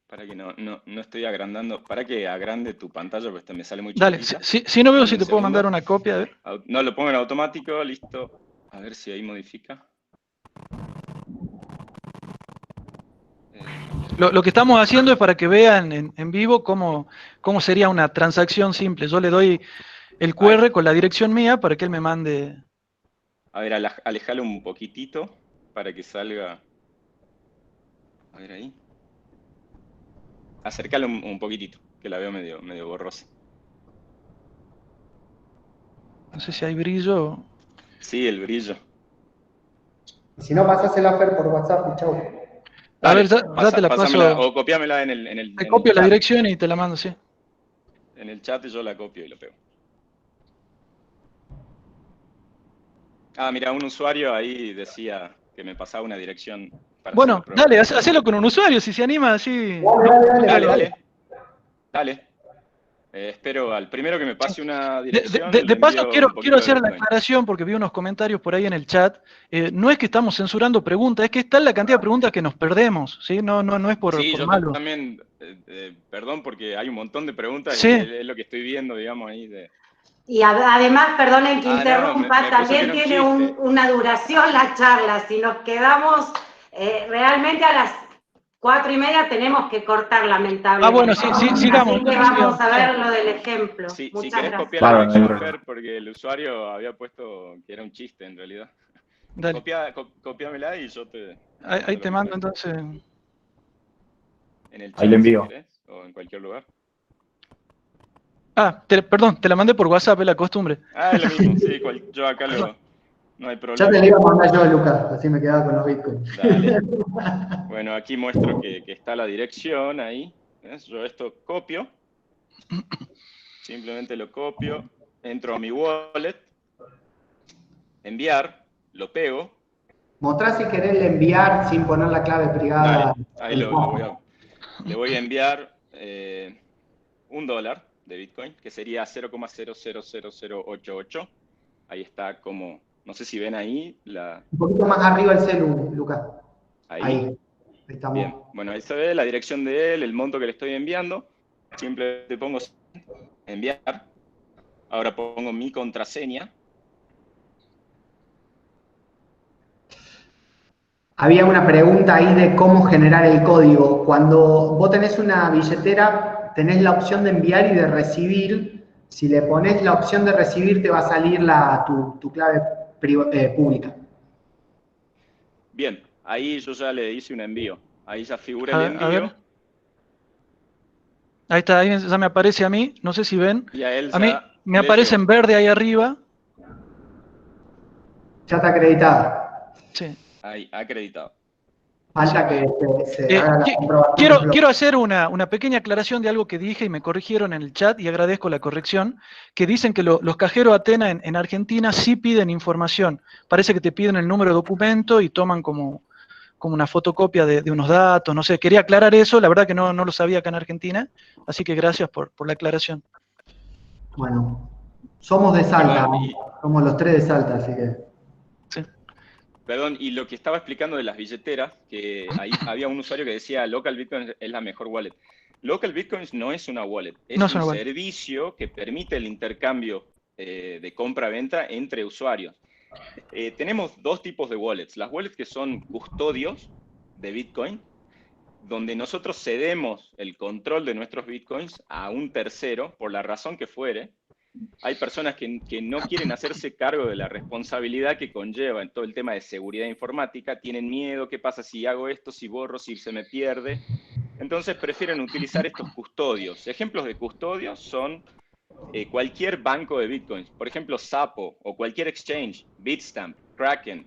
Para que no estoy agrandando. Para que agrande tu pantalla, porque me sale muy chiquita. Dale, si no veo si te puedo mandar una copia. A ver. No, lo pongo en automático, listo. A ver si ahí modifica. Lo que estamos haciendo es para que vean en vivo cómo sería una transacción simple. Yo le doy el QR con la dirección mía para que él me mande. A ver, alejalo un poquitito para que salga. A ver ahí. Acércalo un poquitito, que la veo medio borrosa. No sé si hay brillo. Sí, el brillo. Si no, pasásela a Fer por WhatsApp y chau. A ver, ya te la paso. O copiámela en el Te copio la dirección y te la mando, sí. En el chat yo la copio y lo pego. Ah, mira, un usuario ahí decía que me pasaba una dirección para bueno, hacer la prueba. dale, hacelo con un usuario, si se anima así. Dale. Espero al primero que me pase una dirección. De paso, quiero hacer la aclaración porque vi unos comentarios por ahí en el chat. No es que estamos censurando preguntas, es que está la cantidad de preguntas que nos perdemos, ¿sí? No es por yo malo. También, perdón, porque hay un montón de preguntas sí. Y es lo que estoy viendo, digamos, ahí de... Y además, perdonen que interrumpa, también tiene una duración la charla. Si nos quedamos realmente a las 4:30 tenemos que cortar, lamentablemente. Bueno, sí, sigamos. Así que vamos a ver lo del ejemplo. Si Muchas querés gracias. copiar la dirección, porque el usuario había puesto que era un chiste en realidad. Dale. Copiámela y yo te... Ahí te mando entonces. En el chat, ahí le envío. Si querés, o en cualquier lugar. Perdón, te la mandé por WhatsApp, es la costumbre. Es lo mismo, sí, yo acá no hay problema. Ya te la iba a mandar yo, Lucas, así me quedaba con los bitcoins. Dale. Bueno, aquí muestro que está la dirección ahí. ¿Ves? Yo esto copio. Simplemente lo copio. Entro a mi wallet. Enviar. Lo pego. Mostrá si querés enviar sin poner la clave privada. Dale, ahí le voy a enviar $1 de Bitcoin, que sería 0,000088. Ahí está como, no sé si ven ahí un poquito más arriba el celu, Lucas. Ahí estamos. Bien, bueno, ahí se ve la dirección de él, el monto que le estoy enviando. Simplemente pongo enviar. Ahora pongo mi contraseña. Había una pregunta ahí de cómo generar el código. Cuando vos tenés una billetera, tenés la opción de enviar y de recibir. Si le pones la opción de recibir, te va a salir tu clave pública. Bien, ahí yo ya le hice un envío. Ahí ya figura el envío. A ver. Ahí está, ahí ya me aparece a mí. No sé si ven. Y a él mí me aparece en verde ahí arriba. Ya está acreditada. Sí. Ahí, acreditado. Falta que se haga la comprobación. Quiero hacer una pequeña aclaración de algo que dije y me corrigieron en el chat y agradezco la corrección, que dicen que los cajeros Athena en Argentina sí piden información. Parece que te piden el número de documento y toman como una fotocopia de unos datos, no sé. Quería aclarar eso, la verdad que no lo sabía acá en Argentina, así que gracias por la aclaración. Bueno, somos de Salta, somos los tres de Salta, así que... Sí. Perdón, y lo que estaba explicando de las billeteras, que ahí había un usuario que decía Local Bitcoins es la mejor wallet. Local Bitcoins no es una wallet, es No un son igual. servicio que permite el intercambio de compra-venta entre usuarios. Tenemos dos tipos de wallets. Las wallets que son custodios de Bitcoin, donde nosotros cedemos el control de nuestros Bitcoins a un tercero, por la razón que fuere. Hay personas que no quieren hacerse cargo de la responsabilidad que conlleva en todo el tema de seguridad informática, tienen miedo, ¿qué pasa si hago esto, si borro, si se me pierde? Entonces prefieren utilizar estos custodios. Ejemplos de custodios son cualquier banco de Bitcoins, por ejemplo Xapo, o cualquier exchange, Bitstamp, Kraken,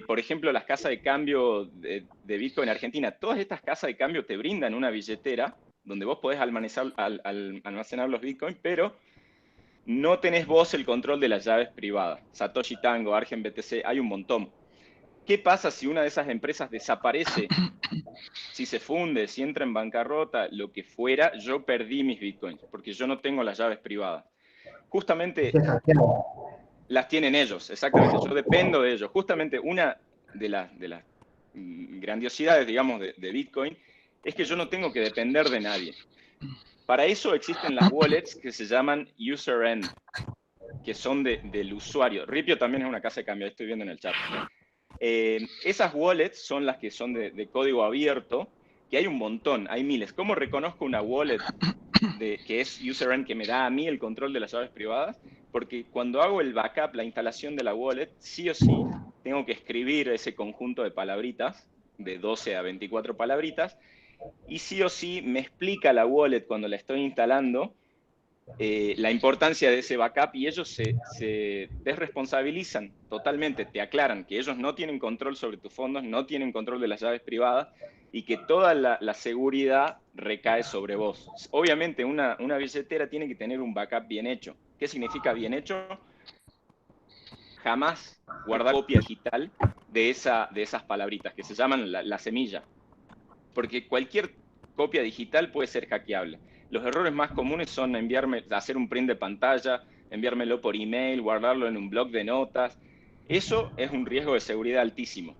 por ejemplo las casas de cambio de Bitcoin en Argentina. Todas estas casas de cambio te brindan una billetera donde vos podés almacenar los Bitcoins, pero no tenés vos el control de las llaves privadas. Satoshi Tango, Argen BTC, hay un montón. ¿Qué pasa si una de esas empresas desaparece? Si se funde, si entra en bancarrota, lo que fuera, yo perdí mis Bitcoins, porque yo no tengo las llaves privadas. Justamente las tienen ellos, exactamente, yo dependo de ellos. Justamente una de las grandiosidades, digamos, de Bitcoin, es que yo no tengo que depender de nadie. Para eso existen las wallets que se llaman user-end, que son del usuario. Ripio también es una casa de cambio, estoy viendo en el chat. Esas wallets son las que son de código abierto, que hay un montón, hay miles. ¿Cómo reconozco una wallet que es user-end, que me da a mí el control de las llaves privadas? Porque cuando hago el backup, la instalación de la wallet, sí o sí tengo que escribir ese conjunto de palabritas, de 12 a 24 palabritas, y sí o sí me explica la wallet cuando la estoy instalando la importancia de ese backup, y ellos se desresponsabilizan totalmente, te aclaran que ellos no tienen control sobre tus fondos, no tienen control de las llaves privadas, y que toda la seguridad recae sobre vos. Obviamente una billetera tiene que tener un backup bien hecho. ¿Qué significa bien hecho? Jamás guardar copia digital de esas palabritas, que se llaman la semilla. Porque cualquier copia digital puede ser hackeable. Los errores más comunes son hacer un print de pantalla, enviármelo por email, guardarlo en un blog de notas. Eso es un riesgo de seguridad altísimo.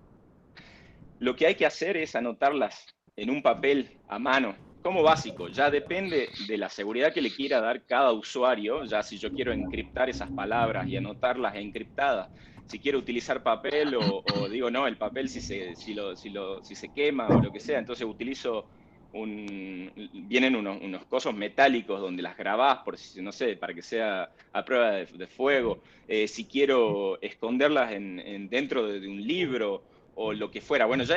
Lo que hay que hacer es anotarlas en un papel a mano, como básico. Ya depende de la seguridad que le quiera dar cada usuario, ya si yo quiero encriptar esas palabras y anotarlas encriptadas. Si quiero utilizar papel o digo, no, el papel si se quema o lo que sea, entonces utilizo vienen unos cosos metálicos donde las grabás, no sé, para que sea a prueba de fuego. Si quiero esconderlas dentro de un libro o lo que fuera. Bueno, ya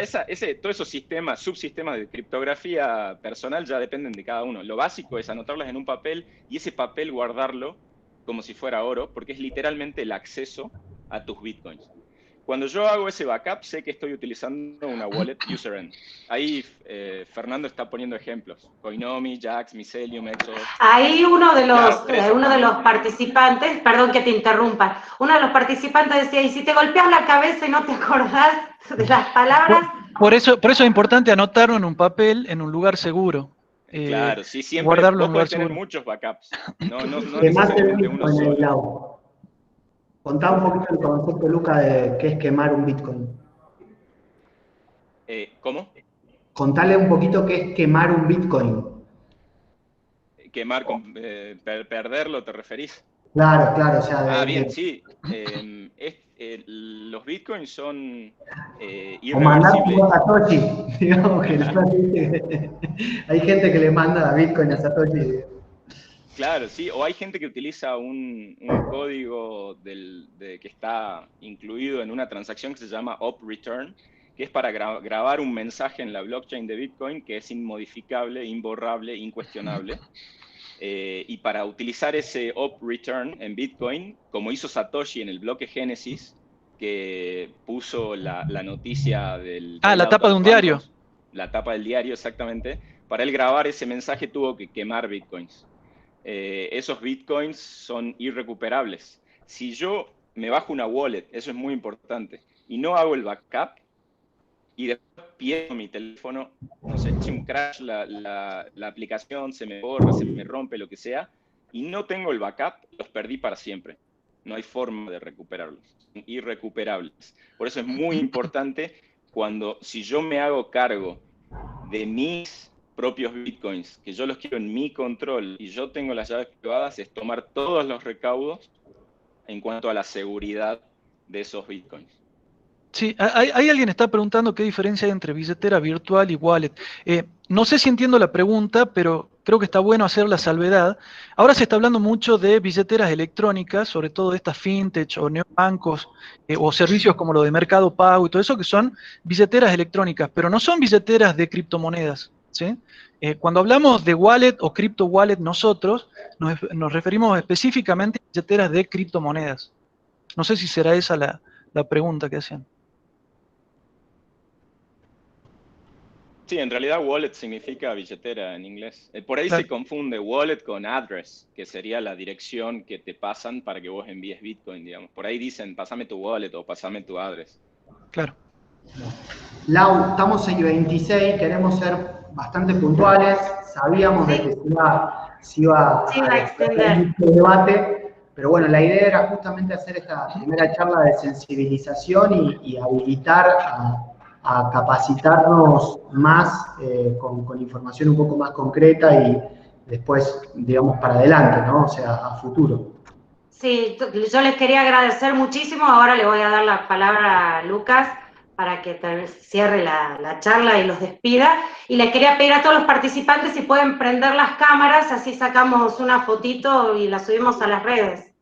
todos esos subsistemas de criptografía personal ya dependen de cada uno. Lo básico es anotarlas en un papel y ese papel guardarlo como si fuera oro, porque es literalmente el acceso a tus bitcoins. Cuando yo hago ese backup, sé que estoy utilizando una wallet user-end. Ahí Fernando está poniendo ejemplos. Coinomi, Jax, Mycelium, Exodus. Ahí uno de los Claro, participantes, perdón que te interrumpa, uno de los participantes decía, y si te golpeas la cabeza y no te acordás de las palabras... Por eso es importante anotarlo en un papel, en un lugar seguro. Claro, sí, siempre. Guardarlo Vos en un lugar podés tener seguro. muchos backups. No necesariamente uno solo. Contá un poquito el concepto, Luca, de qué es quemar un Bitcoin. ¿Cómo? Contale un poquito qué es quemar un Bitcoin. Quemar, perderlo, ¿te referís? Claro, o sea... Bien, sí. Los Bitcoins son o mandar irreversibles. a Satoshi, digamos que hay gente que le manda Bitcoin a Satoshi. Claro, sí, o hay gente que utiliza un código que está incluido en una transacción que se llama op return, que es para grabar un mensaje en la blockchain de Bitcoin que es inmodificable, imborrable, incuestionable. Y para utilizar ese op return en Bitcoin, como hizo Satoshi en el bloque Génesis, que puso la noticia del... La tapa de un diario. La tapa del diario, exactamente. Para él grabar ese mensaje tuvo que quemar Bitcoins. Esos Bitcoins son irrecuperables. Si yo me bajo una wallet, eso es muy importante, y no hago el backup, y después pierdo mi teléfono, no sé, si un crash, la aplicación se me borra, se me rompe, lo que sea, y no tengo el backup, los perdí para siempre. no hay forma de recuperarlos, son irrecuperables. Por eso es muy importante si yo me hago cargo de mis propios bitcoins, que yo los quiero en mi control y yo tengo las llaves privadas, es tomar todos los recaudos en cuanto a la seguridad de esos bitcoins. Sí, hay alguien está preguntando qué diferencia hay entre billetera virtual y wallet. No sé si entiendo la pregunta, pero creo que está bueno hacer la salvedad. Ahora se está hablando mucho de billeteras electrónicas, sobre todo de estas fintech o neobancos o servicios como lo de Mercado Pago y todo eso, que son billeteras electrónicas, pero no son billeteras de criptomonedas, ¿sí? Cuando hablamos de wallet o cripto wallet, nosotros nos referimos específicamente a billeteras de criptomonedas. No sé si será esa la pregunta que hacían. Sí, en realidad wallet significa billetera en inglés. Por ahí Claro. se confunde wallet con address, que sería la dirección que te pasan para que vos envíes Bitcoin, digamos. Por ahí dicen, pásame tu wallet o pásame tu address. Claro. Lau, estamos en 26, queremos ser bastante puntuales. Sabíamos de que se iba a extender este debate, pero bueno, la idea era justamente hacer esta primera charla de sensibilización y habilitar a capacitarnos más con información un poco más concreta y después, digamos, para adelante, ¿no? O sea, a futuro. Sí, yo les quería agradecer muchísimo. Ahora le voy a dar la palabra a Lucas para que tal vez cierre la charla y los despida. Y les quería pedir a todos los participantes si pueden prender las cámaras, así sacamos una fotito y la subimos a las redes.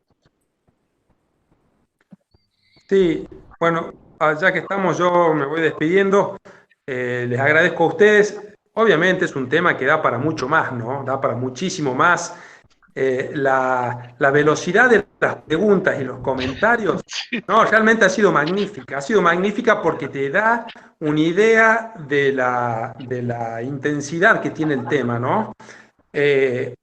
Sí, bueno, ya que estamos, yo me voy despidiendo. Les agradezco a ustedes. Obviamente es un tema que da para mucho más, ¿no? Da para muchísimo más. La velocidad de las preguntas y los comentarios, no, realmente ha sido magnífica. Ha sido magnífica porque te da una idea de la intensidad que tiene el tema, ¿no?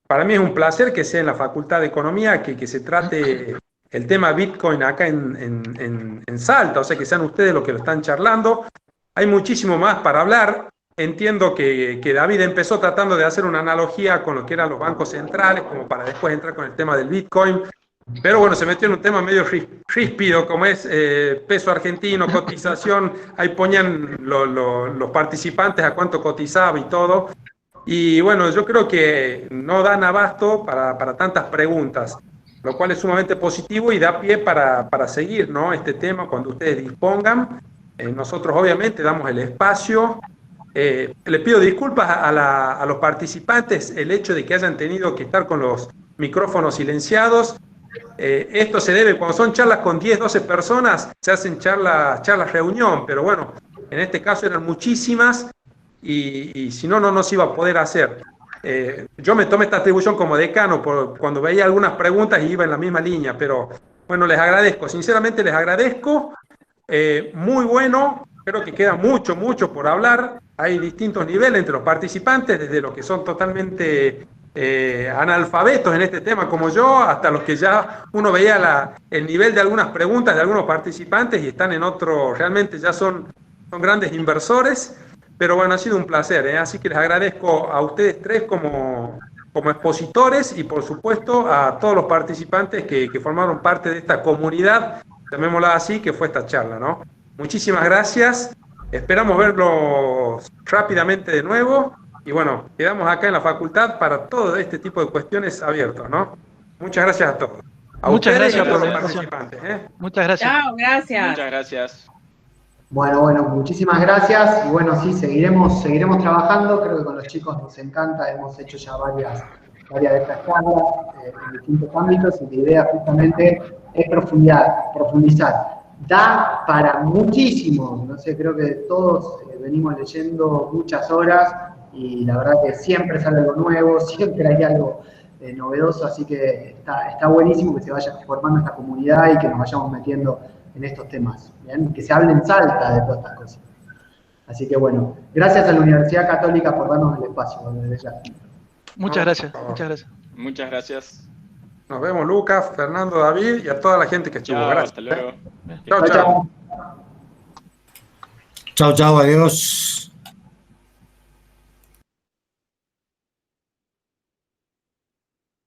Para mí es un placer que sea en la Facultad de Economía, que se trate el tema Bitcoin acá en Salta, o sea, que sean ustedes los que lo están charlando. Hay muchísimo más para hablar. Entiendo que David empezó tratando de hacer una analogía con lo que eran los bancos centrales, como para después entrar con el tema del Bitcoin. Pero bueno, se metió en un tema medio ríspido, como es peso argentino, cotización. Ahí ponían los participantes a cuánto cotizaba y todo. Y bueno, yo creo que no dan abasto para tantas preguntas, lo cual es sumamente positivo y da pie para seguir, ¿no? Este tema cuando ustedes dispongan. Nosotros obviamente damos el espacio. Le pido disculpas a los participantes el hecho de que hayan tenido que estar con los micrófonos silenciados. Esto se debe, cuando son charlas con 10, 12 personas, se hacen charlas reunión, pero bueno, en este caso eran muchísimas y si no, no se iba a poder hacer. Yo me tomé esta atribución como decano cuando veía algunas preguntas y iba en la misma línea, pero bueno, les agradezco, sinceramente les agradezco. Muy bueno, creo que queda mucho por hablar. Hay distintos niveles entre los participantes, desde los que son totalmente analfabetos en este tema como yo, hasta los que ya uno veía el nivel de algunas preguntas de algunos participantes y están en otro, realmente ya son grandes inversores. Pero bueno, ha sido un placer, ¿eh? Así que les agradezco a ustedes tres como expositores y por supuesto a todos los participantes que formaron parte de esta comunidad, llamémosla así, que fue esta charla, ¿no? Muchísimas gracias, esperamos verlos rápidamente de nuevo y bueno, quedamos acá en la facultad para todo este tipo de cuestiones abiertos, ¿no? Muchas gracias a todos. Muchas gracias por los participantes. participantes. Muchas gracias. Chao, gracias. Muchas gracias. Bueno, muchísimas gracias. Y bueno, sí, seguiremos trabajando. Creo que con los chicos nos encanta. Hemos hecho ya varias de estas charlas en distintos ámbitos y la idea justamente es profundizar. Da para muchísimo. No sé, creo que todos venimos leyendo muchas horas y la verdad que siempre sale algo nuevo, siempre hay algo novedoso, así que está buenísimo que se vaya formando esta comunidad y que nos vayamos metiendo en estos temas, ¿bien? Que se hable en Salta de todas estas cosas. Así que bueno, gracias a la Universidad Católica por darnos el espacio. Desde ya. Muchas gracias, muchas gracias. Muchas gracias. Nos vemos, Lucas, Fernando, David y a toda la gente que estuvo. Chao, Gracias. hasta luego. Chao, chao. Chao, chao, adiós.